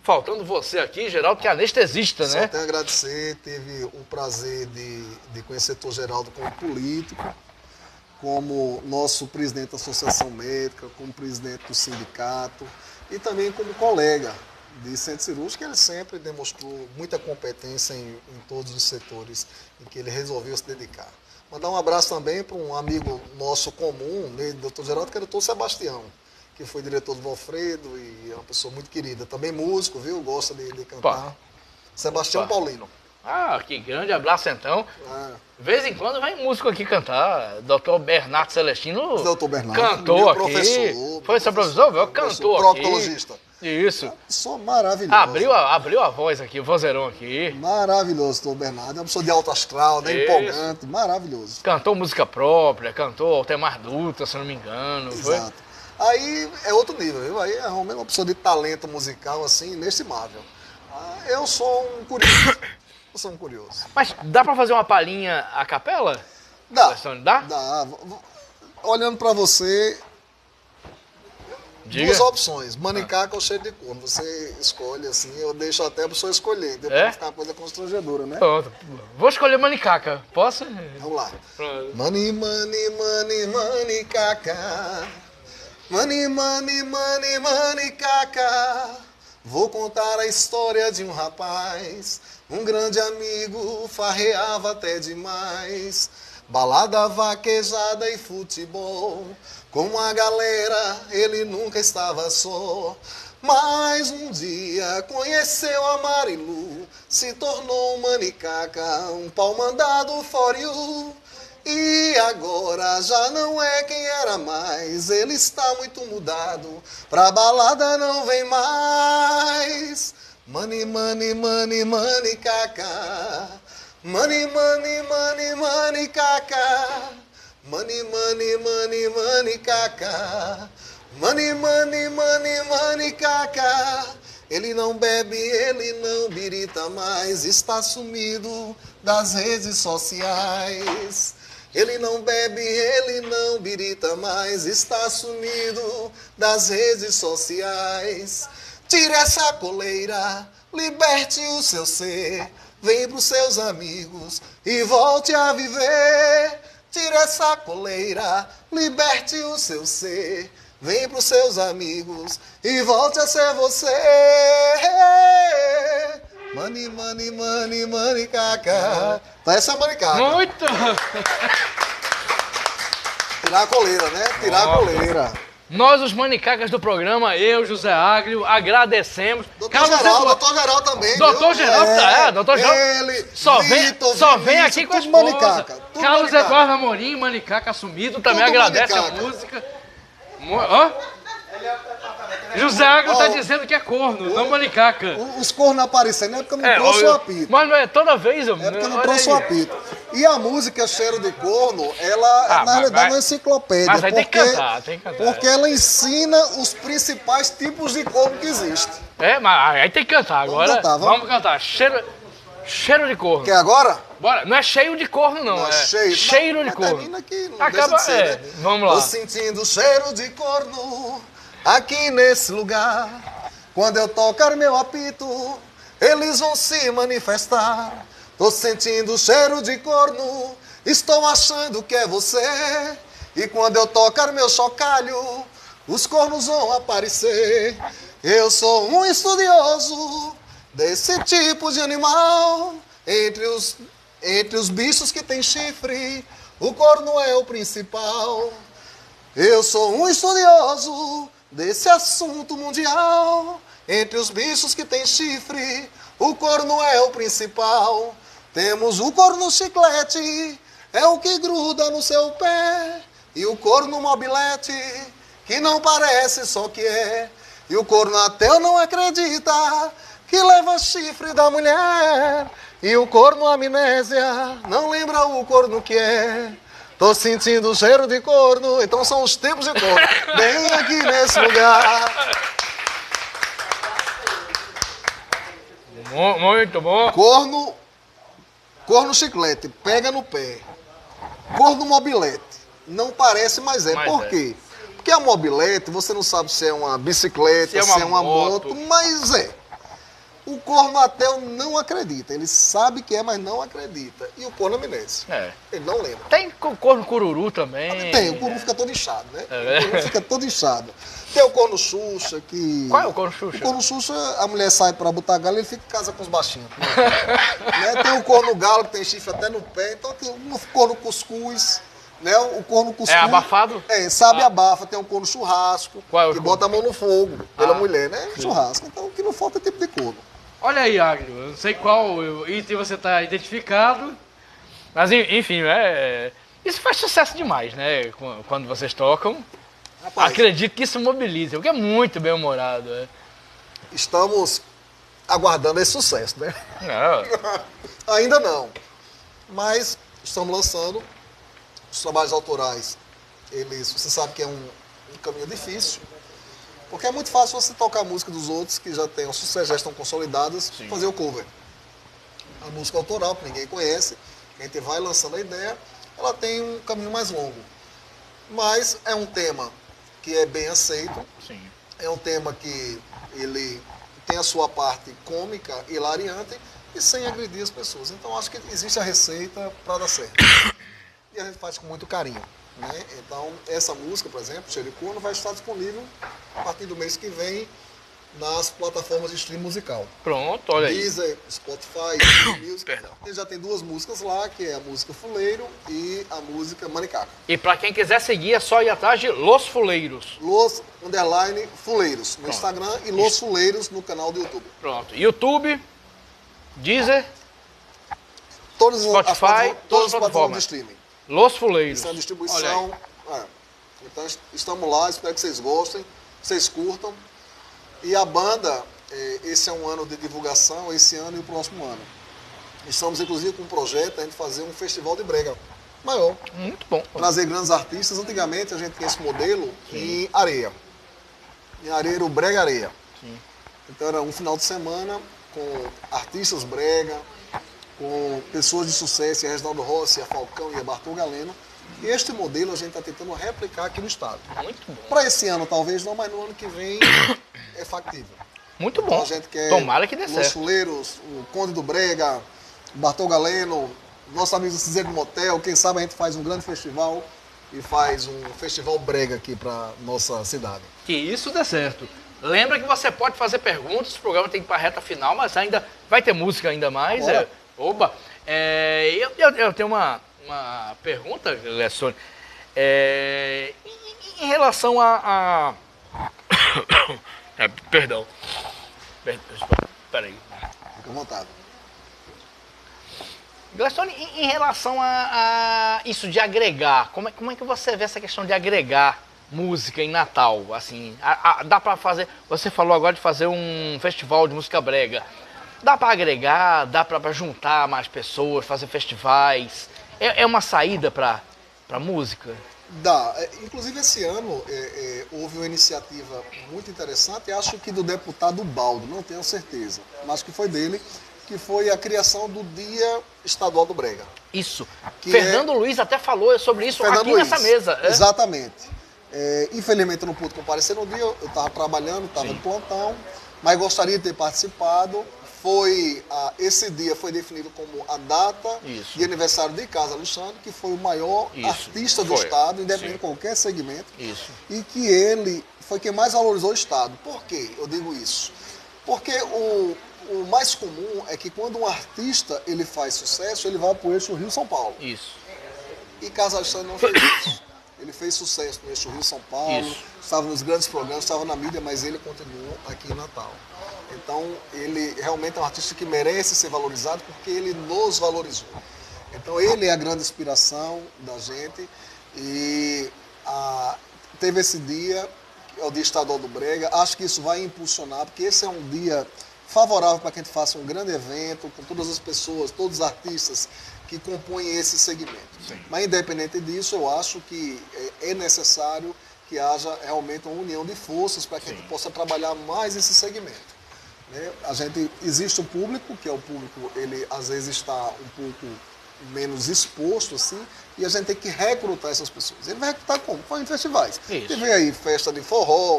Faltando você aqui, Geraldo, que é anestesista, né?
Só tenho a agradecer, teve o prazer de conhecer o doutor Geraldo como político, como nosso presidente da Associação Médica, como presidente do sindicato e também como colega de centro cirúrgico, que ele sempre demonstrou muita competência em todos os setores em que ele resolveu se dedicar. Mandar um abraço também para um amigo nosso comum, né, do doutor Geraldo, que é o doutor Sebastião, que foi diretor do Valfredo e é uma pessoa muito querida. Também músico, viu? Gosta de cantar.
Pá.
Sebastião Paulino.
Ah, que grande abraço então. De vez em quando vem músico aqui cantar. Dr. Bernardo Celestino
Dr. Bernardo,
cantou aqui. Foi seu professor? Cantou aqui.
Proctologista.
Isso.
Sou maravilhoso.
Abriu a voz aqui, o vozeirão aqui.
Maravilhoso, doutor Bernardo. É uma pessoa de alto astral, né? Empolgante, maravilhoso.
Cantou música própria, cantou Altemar Dutra, se não me engano.
Exato.
Foi?
Aí é outro nível, viu? Aí é realmente uma pessoa de talento musical, assim, inestimável. Eu sou um curioso.
Mas dá pra fazer uma palhinha a capela?
Dá.
Dá?
Dá. Olhando pra você,
Diga.
2 opções. Manicaca ou cheio de corno. Você escolhe, assim, eu deixo até a pessoa escolher. Depois vai ficar uma coisa constrangedora, né?
Pronto. Vou escolher manicaca. Posso?
Vamos lá.
Pronto.
Mani, mani, mani, manicaca. Mani, mani, mani, manicaca. Vou contar a história de um rapaz, um grande amigo, farreava até demais. Balada, vaquejada e futebol, com a galera ele nunca estava só. Mas um dia conheceu a Marilu, se tornou um manicaca, um pau mandado for you. E agora já não é quem era mais, ele está muito mudado, pra balada não vem mais. Mani, mani, mani, mani, caca. Mani, mani, mani, mani, caca. Mani, mani, mani, mani, caca. Mani, mani, mani, mani, caca. Ele não bebe, ele não birita mais, está sumido das redes sociais. Ele não bebe, ele não birita mais, está sumido das redes sociais. Tire essa coleira, liberte o seu ser, vem pros seus amigos e volte a viver. Tire essa coleira, liberte o seu ser, vem pros seus amigos e volte a ser você. Mani, mani, mani, mani, caca. Tá, essa é a manicaca.
Muito!
Tirar a coleira, né? Tirar a coleira.
Nós, os manicacas do programa, eu, José Áglio, agradecemos.
Doutor Geral também.
Doutor Geral, doutor Geral.
Ele,
Só
Vitor,
vem aqui com a
tudo
esposa.
manicaca, tudo
Carlos
manicaca.
Eduardo Amorim, manicaca assumido, também
Tudo
agradece
manicaca.
a música. Hã? José Áglio tá dizendo que é corno, não manicaca.
Os cornos aparecendo é porque eu não trouxe o apito.
Mas não é toda vez,
É porque eu não
olha
trouxe
aí.
o apito. E a música Cheiro de Corno, ela na realidade é uma enciclopédia.
Mas aí tem que cantar, tem que cantar.
Porque ela ensina os principais tipos de corno que existem.
É, mas aí tem que cantar agora.
Vamos
cantar. Cheiro de corno.
Quer agora?
Bora. Não é cheio de corno, não.
Não,
é
cheiro
de
mas
corno.
termina aqui, não
Acaba,
deixa de ser, né?
Vamos lá.
Tô sentindo cheiro de corno aqui nesse lugar. Quando eu tocar meu apito, eles vão se manifestar. Tô sentindo cheiro de corno, estou achando que é você. E quando eu tocar meu chocalho, os cornos vão aparecer. Eu sou um estudioso desse tipo de animal. Entre os bichos que tem chifre, o corno é o principal. Eu sou um estudioso desse assunto mundial. Entre os bichos que tem chifre, o corno é o principal. Temos o corno chiclete, é o que gruda no seu pé. E o corno mobilete, que não parece, só que é. E o corno ateu não acredita que leva chifre da mulher. E o corno amnésia não lembra o corno que é. Tô sentindo o cheiro de corno, então são os tipos de corno. Bem aqui nesse lugar.
Muito bom.
Corno chiclete, pega no pé. Corno mobilete, não parece, mas é.
Mas
Por
é.
quê? Porque a mobilete, você não sabe se é uma bicicleta, se é uma moto, mas é. O corno ateu não acredita. Ele sabe que é, mas não acredita. E o corno amnésia. Ele não lembra.
Tem corno cururu também.
Tem, o corno fica todo inchado, né?
É.
O corno fica todo inchado. Tem o corno Xuxa, que...
Qual é o corno Xuxa?
O corno Xuxa, a mulher sai pra botar galho e ele fica em casa com os baixinhos. Né? Tem o corno galo, que tem chifre até no pé. Então tem o corno cuscuz, né? O corno cuscuz...
É abafado?
Sabe abafa. Tem o corno churrasco,
Qual é o
que
corno?
bota a mão no fogo pela mulher, né? Churrasco. Então o que não falta é tipo de corno.
Olha aí, Áglio, eu não sei qual item você está identificado, mas enfim, isso faz sucesso demais, né? Quando vocês tocam.
Rapaz,
Acredito que isso mobiliza, porque é muito bem humorado.
estamos aguardando esse sucesso, né? Ainda não. Mas estamos lançando os trabalhos autorais. Você sabe que é um caminho difícil. Porque é muito fácil você tocar a música dos outros que já têm um sucesso, já estão consolidadas, fazer o cover. A música autoral, que ninguém conhece, a gente vai lançando a ideia, ela tem um caminho mais longo. Mas é um tema que é bem aceito,
Sim.
é um tema que ele tem a sua parte cômica, hilariante e sem agredir as pessoas. Então acho que existe a receita para dar certo. E a gente faz com muito carinho. Né? Então, essa música, por exemplo, Cheiro de Corno, vai estar disponível a partir do mês que vem nas plataformas de stream musical.
Pronto, olha aí.
Deezer, Spotify, YouTube Music.
Perdão.
Ele já tem duas músicas lá, que é a música Fuleiro e a música Manicaca.
E para quem quiser seguir, é só ir atrás de Los Fuleiros.
Los_Fuleiros no Instagram e Los Fuleiros no canal do YouTube.
Pronto. YouTube, Deezer,
Todas
Spotify,
todas as plataformas de streaming.
Los Fuleiros.
Isso é a
Olha
distribuição. Então estamos lá, espero que vocês gostem, vocês curtam. E a banda, esse é um ano de divulgação, esse ano e o próximo ano. Estamos inclusive com um projeto, a gente fazer um festival de brega maior.
Muito bom.
Trazer grandes artistas. Antigamente a gente tinha esse modelo em areia. Em areia era o Brega Areia.
Sim.
Então era um final de semana com artistas brega, com pessoas de sucesso, a Reginaldo Rossi, a Falcão e a Bartol Galeno. E este modelo a gente está tentando replicar aqui no estado.
Muito bom.
Para esse ano talvez não, mas no ano que vem é factível.
Muito
Então
bom.
a gente quer
Tomara que dê certo.
Los Chuleiros, o Conde do Brega, o Bartol Galeno, nosso amigo Cinzeiro do Motel, quem sabe a gente faz um grande festival e faz um festival brega aqui para nossa cidade.
Que isso dê certo. Lembra que você pode fazer perguntas, o programa tem que ir para a reta final, mas ainda vai ter música ainda mais. Oba! Eu tenho uma pergunta, Lessone. Em relação a... Perdão. Peraí.
Fica à vontade.
Gastone, em relação a isso de agregar, como é que você vê essa questão de agregar música em Natal? Assim, dá para fazer, você falou agora de fazer um festival de música brega. Dá para agregar, dá para juntar mais pessoas, fazer festivais? É uma saída para música?
Dá. Inclusive esse ano houve uma iniciativa muito interessante, acho que do deputado Baldo, não tenho certeza, mas que foi dele, que foi a criação do Dia Estadual do Brega.
Isso. Fernando Luiz até falou sobre isso
Fernando
aqui
Luiz,
nessa mesa.
Exatamente. Infelizmente eu não pude comparecer no dia, eu estava trabalhando, estava de plantão, mas gostaria de ter participado. Esse dia foi definido como a data de aniversário de Carlos Alexandre, que foi o maior artista do Estado, independente de qualquer segmento, e que ele foi quem mais valorizou o Estado. Por que eu digo isso? Porque o mais comum é que quando um artista ele faz sucesso, ele vai para o eixo Rio-São Paulo.
Isso.
E Carlos Alexandre não fez isso. Ele fez sucesso no eixo Rio-São Paulo, estava nos grandes programas, estava na mídia, mas ele continuou aqui em Natal. Então, ele realmente é um artista que merece ser valorizado porque ele nos valorizou. Então, ele é a grande inspiração da gente e teve esse dia, que é o Dia Estadual do Brega. Acho que isso vai impulsionar, porque esse é um dia favorável para que a gente faça um grande evento com todas as pessoas, todos os artistas que compõem esse segmento.
Sim.
Mas, independente disso, eu acho que é necessário que haja realmente uma união de forças para que a gente possa trabalhar mais esse segmento. Existe um público, que é o público, ele às vezes está um pouco menos exposto, assim, e a gente tem que recrutar essas pessoas. Ele vai recrutar como? Foi em festivais. Você vê aí festa de forró,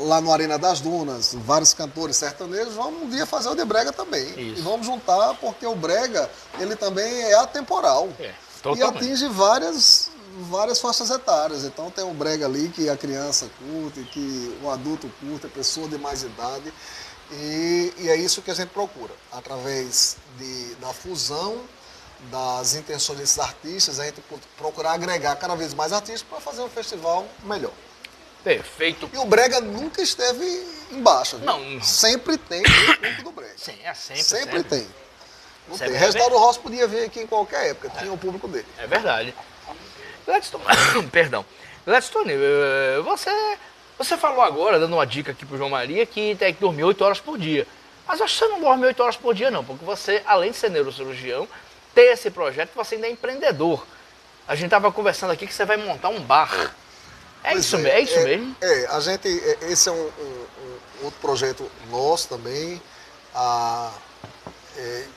lá no Arena das Dunas, vários cantores sertanejos, vamos um dia fazer o de brega também. E vamos juntar, porque o brega, ele também é atemporal. E atinge várias faixas etárias. Então tem um brega ali que a criança curte, que o adulto curte, a pessoa de mais idade. E é isso que a gente procura. Através da fusão das intenções desses artistas, a gente procurar agregar cada vez mais artistas para fazer um festival melhor.
Perfeito.
E o brega nunca esteve embaixo.
Não.
Sempre tem o público do brega.
Sim,
sempre tem. Não tem.
É
Reginaldo Rossi podia vir aqui em qualquer época, tinha o público dele.
É verdade. Gladstone, perdão. Gladstone, você falou agora, dando uma dica aqui pro João Maria, que tem que dormir 8 horas por dia. Mas acho que você não dorme 8 horas por dia não, porque você, além de ser neurocirurgião, tem esse projeto, você ainda é empreendedor. A gente estava conversando aqui que você vai montar um bar. É isso mesmo?
Esse é um outro projeto nosso também,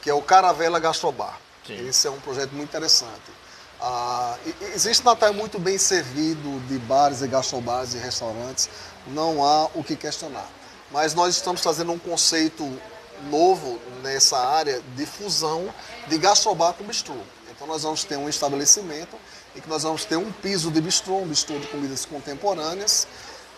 que é o Caravela Gastrobar. Esse é um projeto muito interessante. Existe Natal muito bem servido de bares e gastrobares e restaurantes, não há o que questionar. Mas nós estamos trazendo um conceito novo nessa área de fusão de gastrobar com bistrô. Então nós vamos ter um estabelecimento em que nós vamos ter um piso de bistrô, um bistrô de comidas contemporâneas,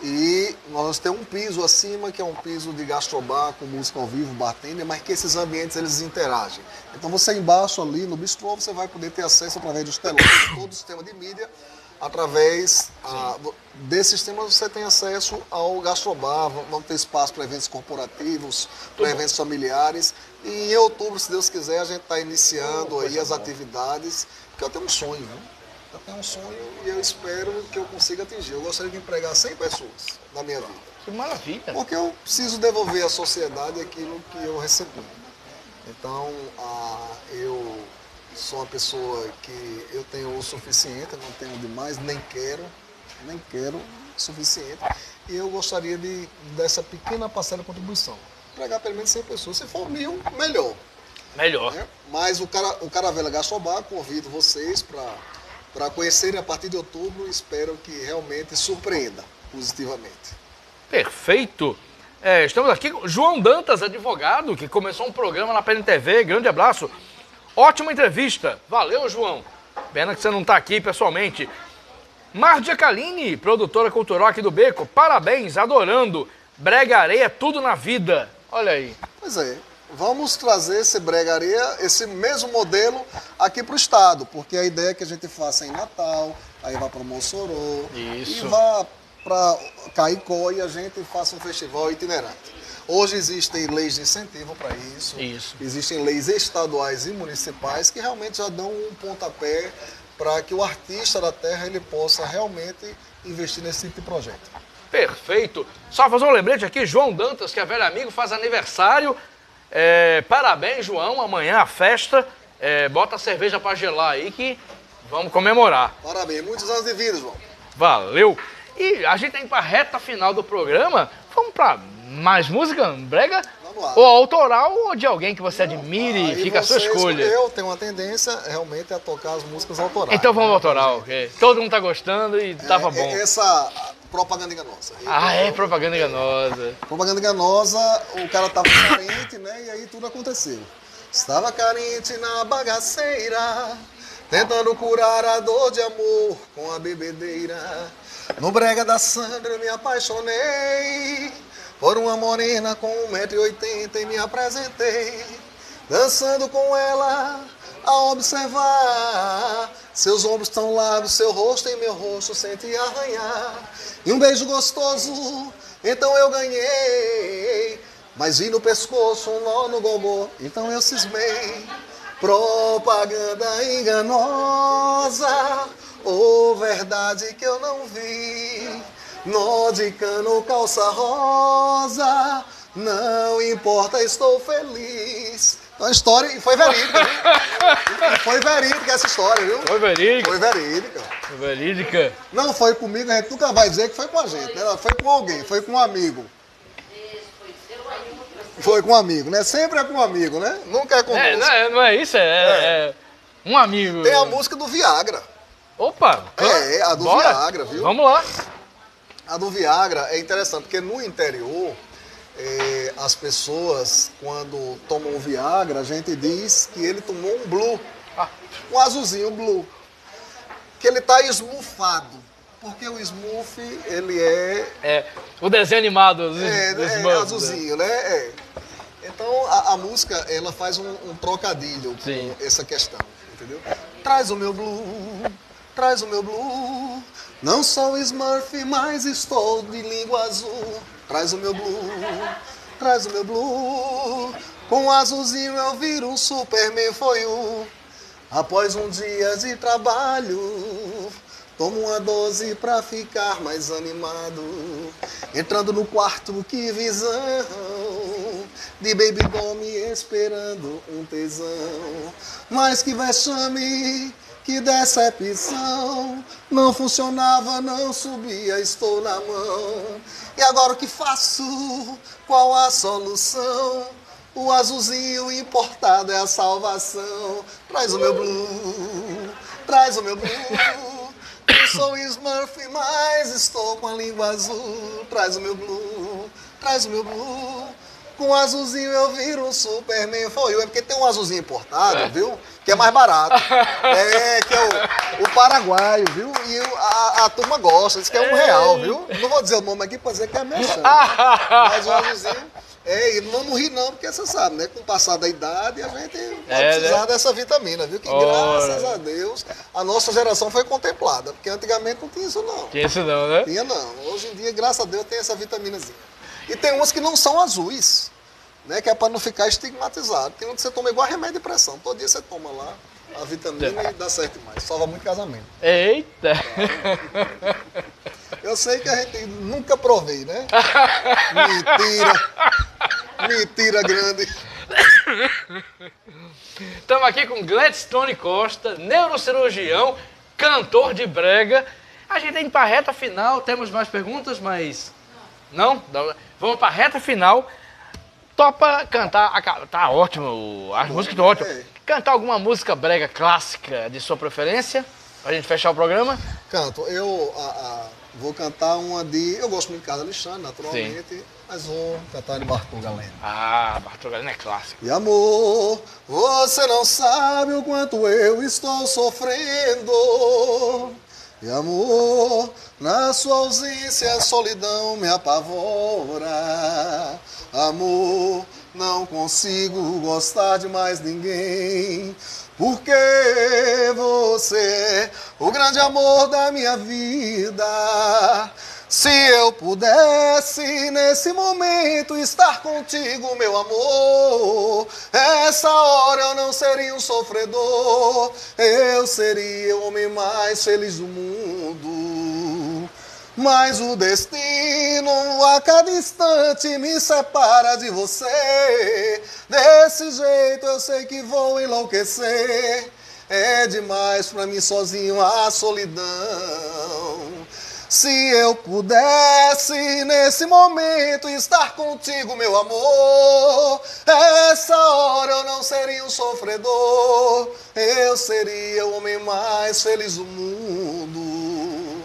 e nós vamos ter um piso acima, que é um piso de gastrobar com música ao vivo, bartender, mas que esses ambientes eles interagem. Então você embaixo ali no bistrô, você vai poder ter acesso através dos telões, todo o sistema de mídia, através desse sistema você tem acesso ao gastrobar, vamos ter espaço para eventos corporativos, para eventos familiares, e em outubro, se Deus quiser, a gente está iniciando aí as atividades, porque eu tenho um sonho, né? Eu tenho um sonho e eu espero que eu consiga atingir. Eu gostaria de empregar 100 pessoas na minha vida.
Que maravilha!
Porque eu preciso devolver à sociedade aquilo que eu recebi. Então, eu sou uma pessoa que eu tenho o suficiente, não tenho demais, nem quero. nem quero o suficiente. E eu gostaria dessa pequena parcela de contribuição. Pregar pelo menos 100 pessoas. Se for 1000, melhor.
Melhor.
Né? Mas o Caravela Gastobá, convido vocês para conhecerem a partir de outubro. Espero que realmente surpreenda positivamente.
Perfeito. Estamos aqui com João Dantas, advogado, que começou um programa na PNTV. Grande abraço. Ótima entrevista. Valeu, João. Pena que você não está aqui pessoalmente. Márdia Caline, produtora cultural aqui do Beco. Parabéns, adorando. Brega areia, tudo na vida. Olha aí.
Pois é. Vamos trazer esse Brega Areia, esse mesmo modelo aqui para o estado. Porque a ideia é que a gente faça em Natal, aí vá para Mossoró.
Isso.
E vá para Caicó e a gente faça um festival itinerante. Hoje existem leis de incentivo para isso. Existem leis estaduais e municipais que realmente já dão um pontapé para que o artista da terra ele possa realmente investir nesse tipo de projeto.
Perfeito. Só fazer um lembrete aqui, João Dantas, que é velho amigo, faz aniversário. Parabéns, João. Amanhã a festa. Bota a cerveja para gelar aí que vamos comemorar.
Parabéns. Muitos anos de vida, João.
Valeu. E a gente tá indo para a reta final do programa. Vamos para mais música, brega?
Vamos lá.
Ou autoral ou de alguém que você admire, fica a sua escolha.
Eu tenho uma tendência realmente a tocar as músicas autorais.
Então vamos ao autoral, ok? Todo mundo tá gostando e tava bom.
Essa propaganda enganosa.
Propaganda enganosa.
Propaganda enganosa, o cara tava carente, né? E aí tudo aconteceu. Estava carente na bagaceira, tentando curar a dor de amor com a bebedeira. No brega da Sandra eu me apaixonei por uma morena com 1,80 m e me apresentei, dançando com ela a observar. Seus ombros tão largos, seu rosto em meu rosto senti arranhar. E um beijo gostoso, então eu ganhei, mas vi no pescoço um nó no gogô, então eu cismei. Propaganda enganosa, ou verdade que eu não vi. Nó de cano, calça rosa, não importa, estou feliz. Então a história, e foi verídica, viu? E foi verídica essa história, viu?
Foi verídica?
Foi verídica.
Foi verídica.
Não foi comigo, a gente nunca vai dizer que foi com a gente, né? Foi com alguém, foi com um amigo. Foi com um amigo, né? Sempre é com um amigo, né? Nunca é com dois.
Não é isso, é um amigo.
Tem a música do Viagra.
Opa!
A do Viagra, viu?
Vamos lá.
A do Viagra é interessante, porque no interior, as pessoas, quando tomam o Viagra, a gente diz que ele tomou um blue, um azulzinho blue, que ele está esmufado, porque o smooth, ele
o desenho animado dos Smurfs,
azulzinho, né? Então, a música, ela faz um trocadilho com essa questão, entendeu? Traz o meu blue, traz o meu blue. Não sou Smurf, mas estou de língua azul. Traz o meu blue, traz o meu blue. Com o azulzinho eu viro um Superman, foi o. Após um dia de trabalho, tomo uma dose pra ficar mais animado. Entrando no quarto, que visão de baby doll me esperando um tesão. Mas que vexame, que decepção, não funcionava, não subia, estou na mão. E agora o que faço? Qual a solução? O azulzinho importado é a salvação. Traz o meu blue, traz o meu blue. Eu sou Smurf, mas estou com a língua azul. Traz o meu blue, traz o meu blue. Com o azulzinho eu viro um Superman, foi eu. É porque tem um azulzinho importado, viu? Que é mais barato. Que é o paraguaio, viu? E a turma gosta, diz que é R$1, viu? Não vou dizer o nome aqui pra dizer que é merchan. Mas o azulzinho... E não ri não, porque você sabe, né? Com o passar da idade, a gente vai precisar dessa vitamina, viu? Que graças a Deus, a nossa geração foi contemplada. Porque antigamente não tinha isso não.
Tinha isso não, né?
Tinha não. Hoje em dia, graças a Deus, tem essa vitaminazinha. E tem umas que não são azuis, né? Que é para não ficar estigmatizado. Tem um que você toma igual remédio de pressão. Todo dia você toma lá a vitamina e dá certo demais. Salva muito casamento.
Eita!
Eu sei que a gente nunca provei, né? Mentira grande.
Estamos aqui com Gladstone Costa, neurocirurgião, cantor de brega. A gente tá indo para a reta final, temos mais perguntas, mas... Não? Vamos para a reta final. Topa cantar... Tá ótimo, as músicas estão ótimas. Cantar alguma música brega clássica de sua preferência, pra gente fechar o programa?
Canto. Eu vou cantar uma de... Eu gosto muito de Carlos Alexandre, naturalmente. Sim. Mas vou cantar de Bartol Galeno.
Bartol Galeno é clássico.
E amor, você não sabe o quanto eu estou sofrendo. E amor, na sua ausência a solidão me apavora. Amor, não consigo gostar de mais ninguém. Porque você é o grande amor da minha vida. Se eu pudesse nesse momento estar contigo, meu amor, essa hora eu não seria um sofredor, eu seria o homem mais feliz do mundo. Mas o destino a cada instante me separa de você. Desse jeito eu sei que vou enlouquecer. É demais pra mim sozinho a solidão. Se eu pudesse nesse momento estar contigo, meu amor, essa hora eu não seria um sofredor, eu seria o homem mais feliz do mundo.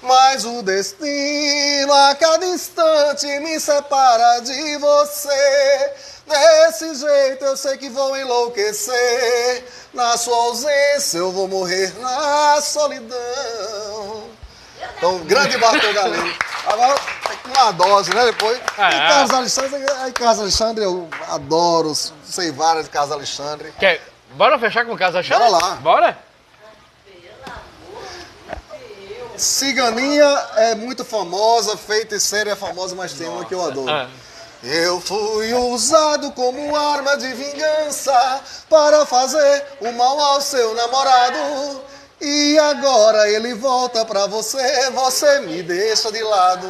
Mas o destino a cada instante me separa de você. Desse jeito eu sei que vou enlouquecer. Na sua ausência eu vou morrer na solidão. Então, grande Bartol Galeno. Agora, uma dose, né? Depois. E Carlos Alexandre, eu adoro, sei várias de Carlos Alexandre.
Bora fechar com o Carlos Alexandre?
Bora lá.
Bora?
Ciganinha é muito famosa, Feiticeira é famosa, mas tem uma que eu adoro. Eu fui usado como arma de vingança para fazer o mal ao seu namorado. E agora ele volta pra você, você me deixa de lado.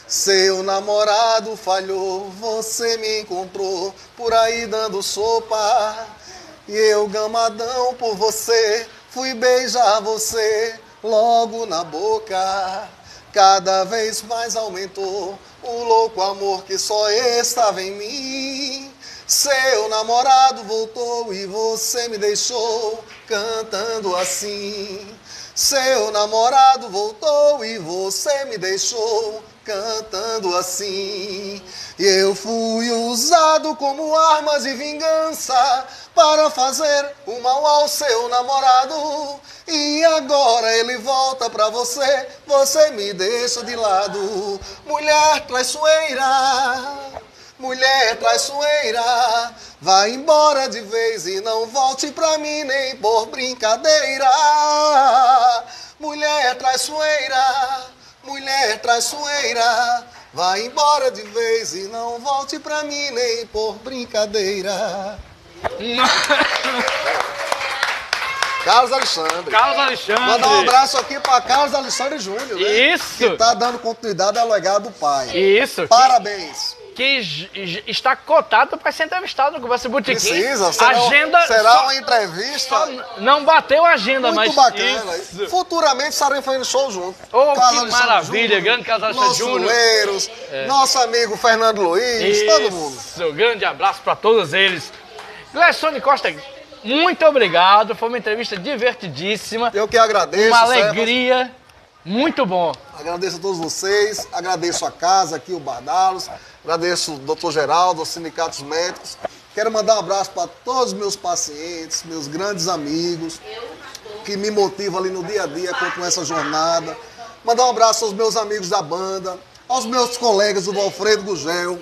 Seu namorado falhou, você me encontrou por aí dando sopa. E eu, gamadão por você, fui beijar você logo na boca. Cada vez mais aumentou o louco amor que só estava em mim. Seu namorado voltou e você me deixou cantando assim. Seu namorado voltou e você me deixou cantando assim. E eu fui usado como arma de vingança para fazer o mal ao seu namorado. E agora ele volta pra você, você me deixa de lado. Mulher traiçoeira, mulher traiçoeira, vai embora de vez e não volte pra mim nem por brincadeira. Mulher traiçoeira, mulher traiçoeira, vai embora de vez e não volte pra mim nem por brincadeira. Carlos Alexandre.
Carlos Alexandre.
Mandar um abraço aqui para Carlos Alexandre Júnior, né?
Isso.
Que tá dando continuidade ao legado do pai.
Isso.
Parabéns.
Que está cotado para ser entrevistado no Conversa Botequim.
Precisa. Será uma entrevista.
Não bateu a agenda,
muito
mas...
Muito bacana. Isso. Futuramente estaremos fazendo show junto.
Oh, que maravilha. Júnior, grande Carlos Alexandre Júnior.
Nosso amigo Fernando Luiz, todo mundo.
Grande abraço para todos eles. Gleison Costa, muito obrigado. Foi uma entrevista divertidíssima.
Eu que agradeço.
Uma alegria. Muito bom.
Agradeço a todos vocês, agradeço a casa aqui, o Bardalos, agradeço o Dr. Geraldo, os sindicatos médicos. Quero mandar um abraço para todos os meus pacientes, meus grandes amigos, que me motivam ali no dia a dia com essa jornada. Mandar um abraço aos meus amigos da banda, aos meus colegas do Valfredo Gugel,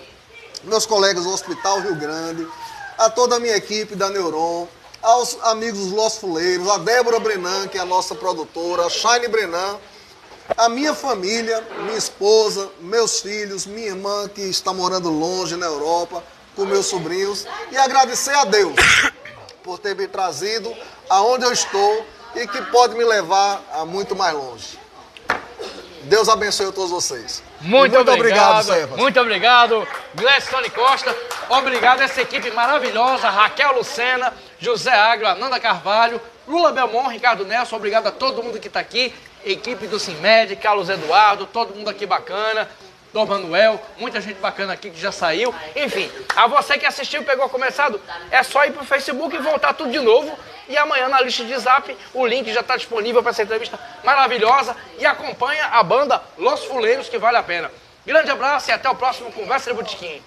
meus colegas do Hospital Rio Grande, a toda a minha equipe da Neuron, aos amigos dos Los Fuleiros, a Débora Brenan, que é a nossa produtora, a Shine Brenan, a minha família, minha esposa, meus filhos, minha irmã que está morando longe na Europa, com meus sobrinhos, e agradecer a Deus por ter me trazido aonde eu estou e que pode me levar a muito mais longe. Deus abençoe a todos vocês.
Muito obrigado, Cefas. Muito obrigado, Gleison Costa. Obrigado a essa equipe maravilhosa, Raquel Lucena, José Agro, Ananda Carvalho, Lula Belmont, Ricardo Nelson, obrigado a todo mundo que está aqui, equipe do Simmed, Carlos Eduardo, todo mundo aqui bacana, Dom Manuel, muita gente bacana aqui que já saiu. Enfim, a você que assistiu e pegou começado, é só ir pro Facebook e voltar tudo de novo. E amanhã na lista de Zap, o link já está disponível para essa entrevista maravilhosa. E acompanha a banda Los Fuleiros, que vale a pena. Grande abraço e até o próximo Conversa de Botequim.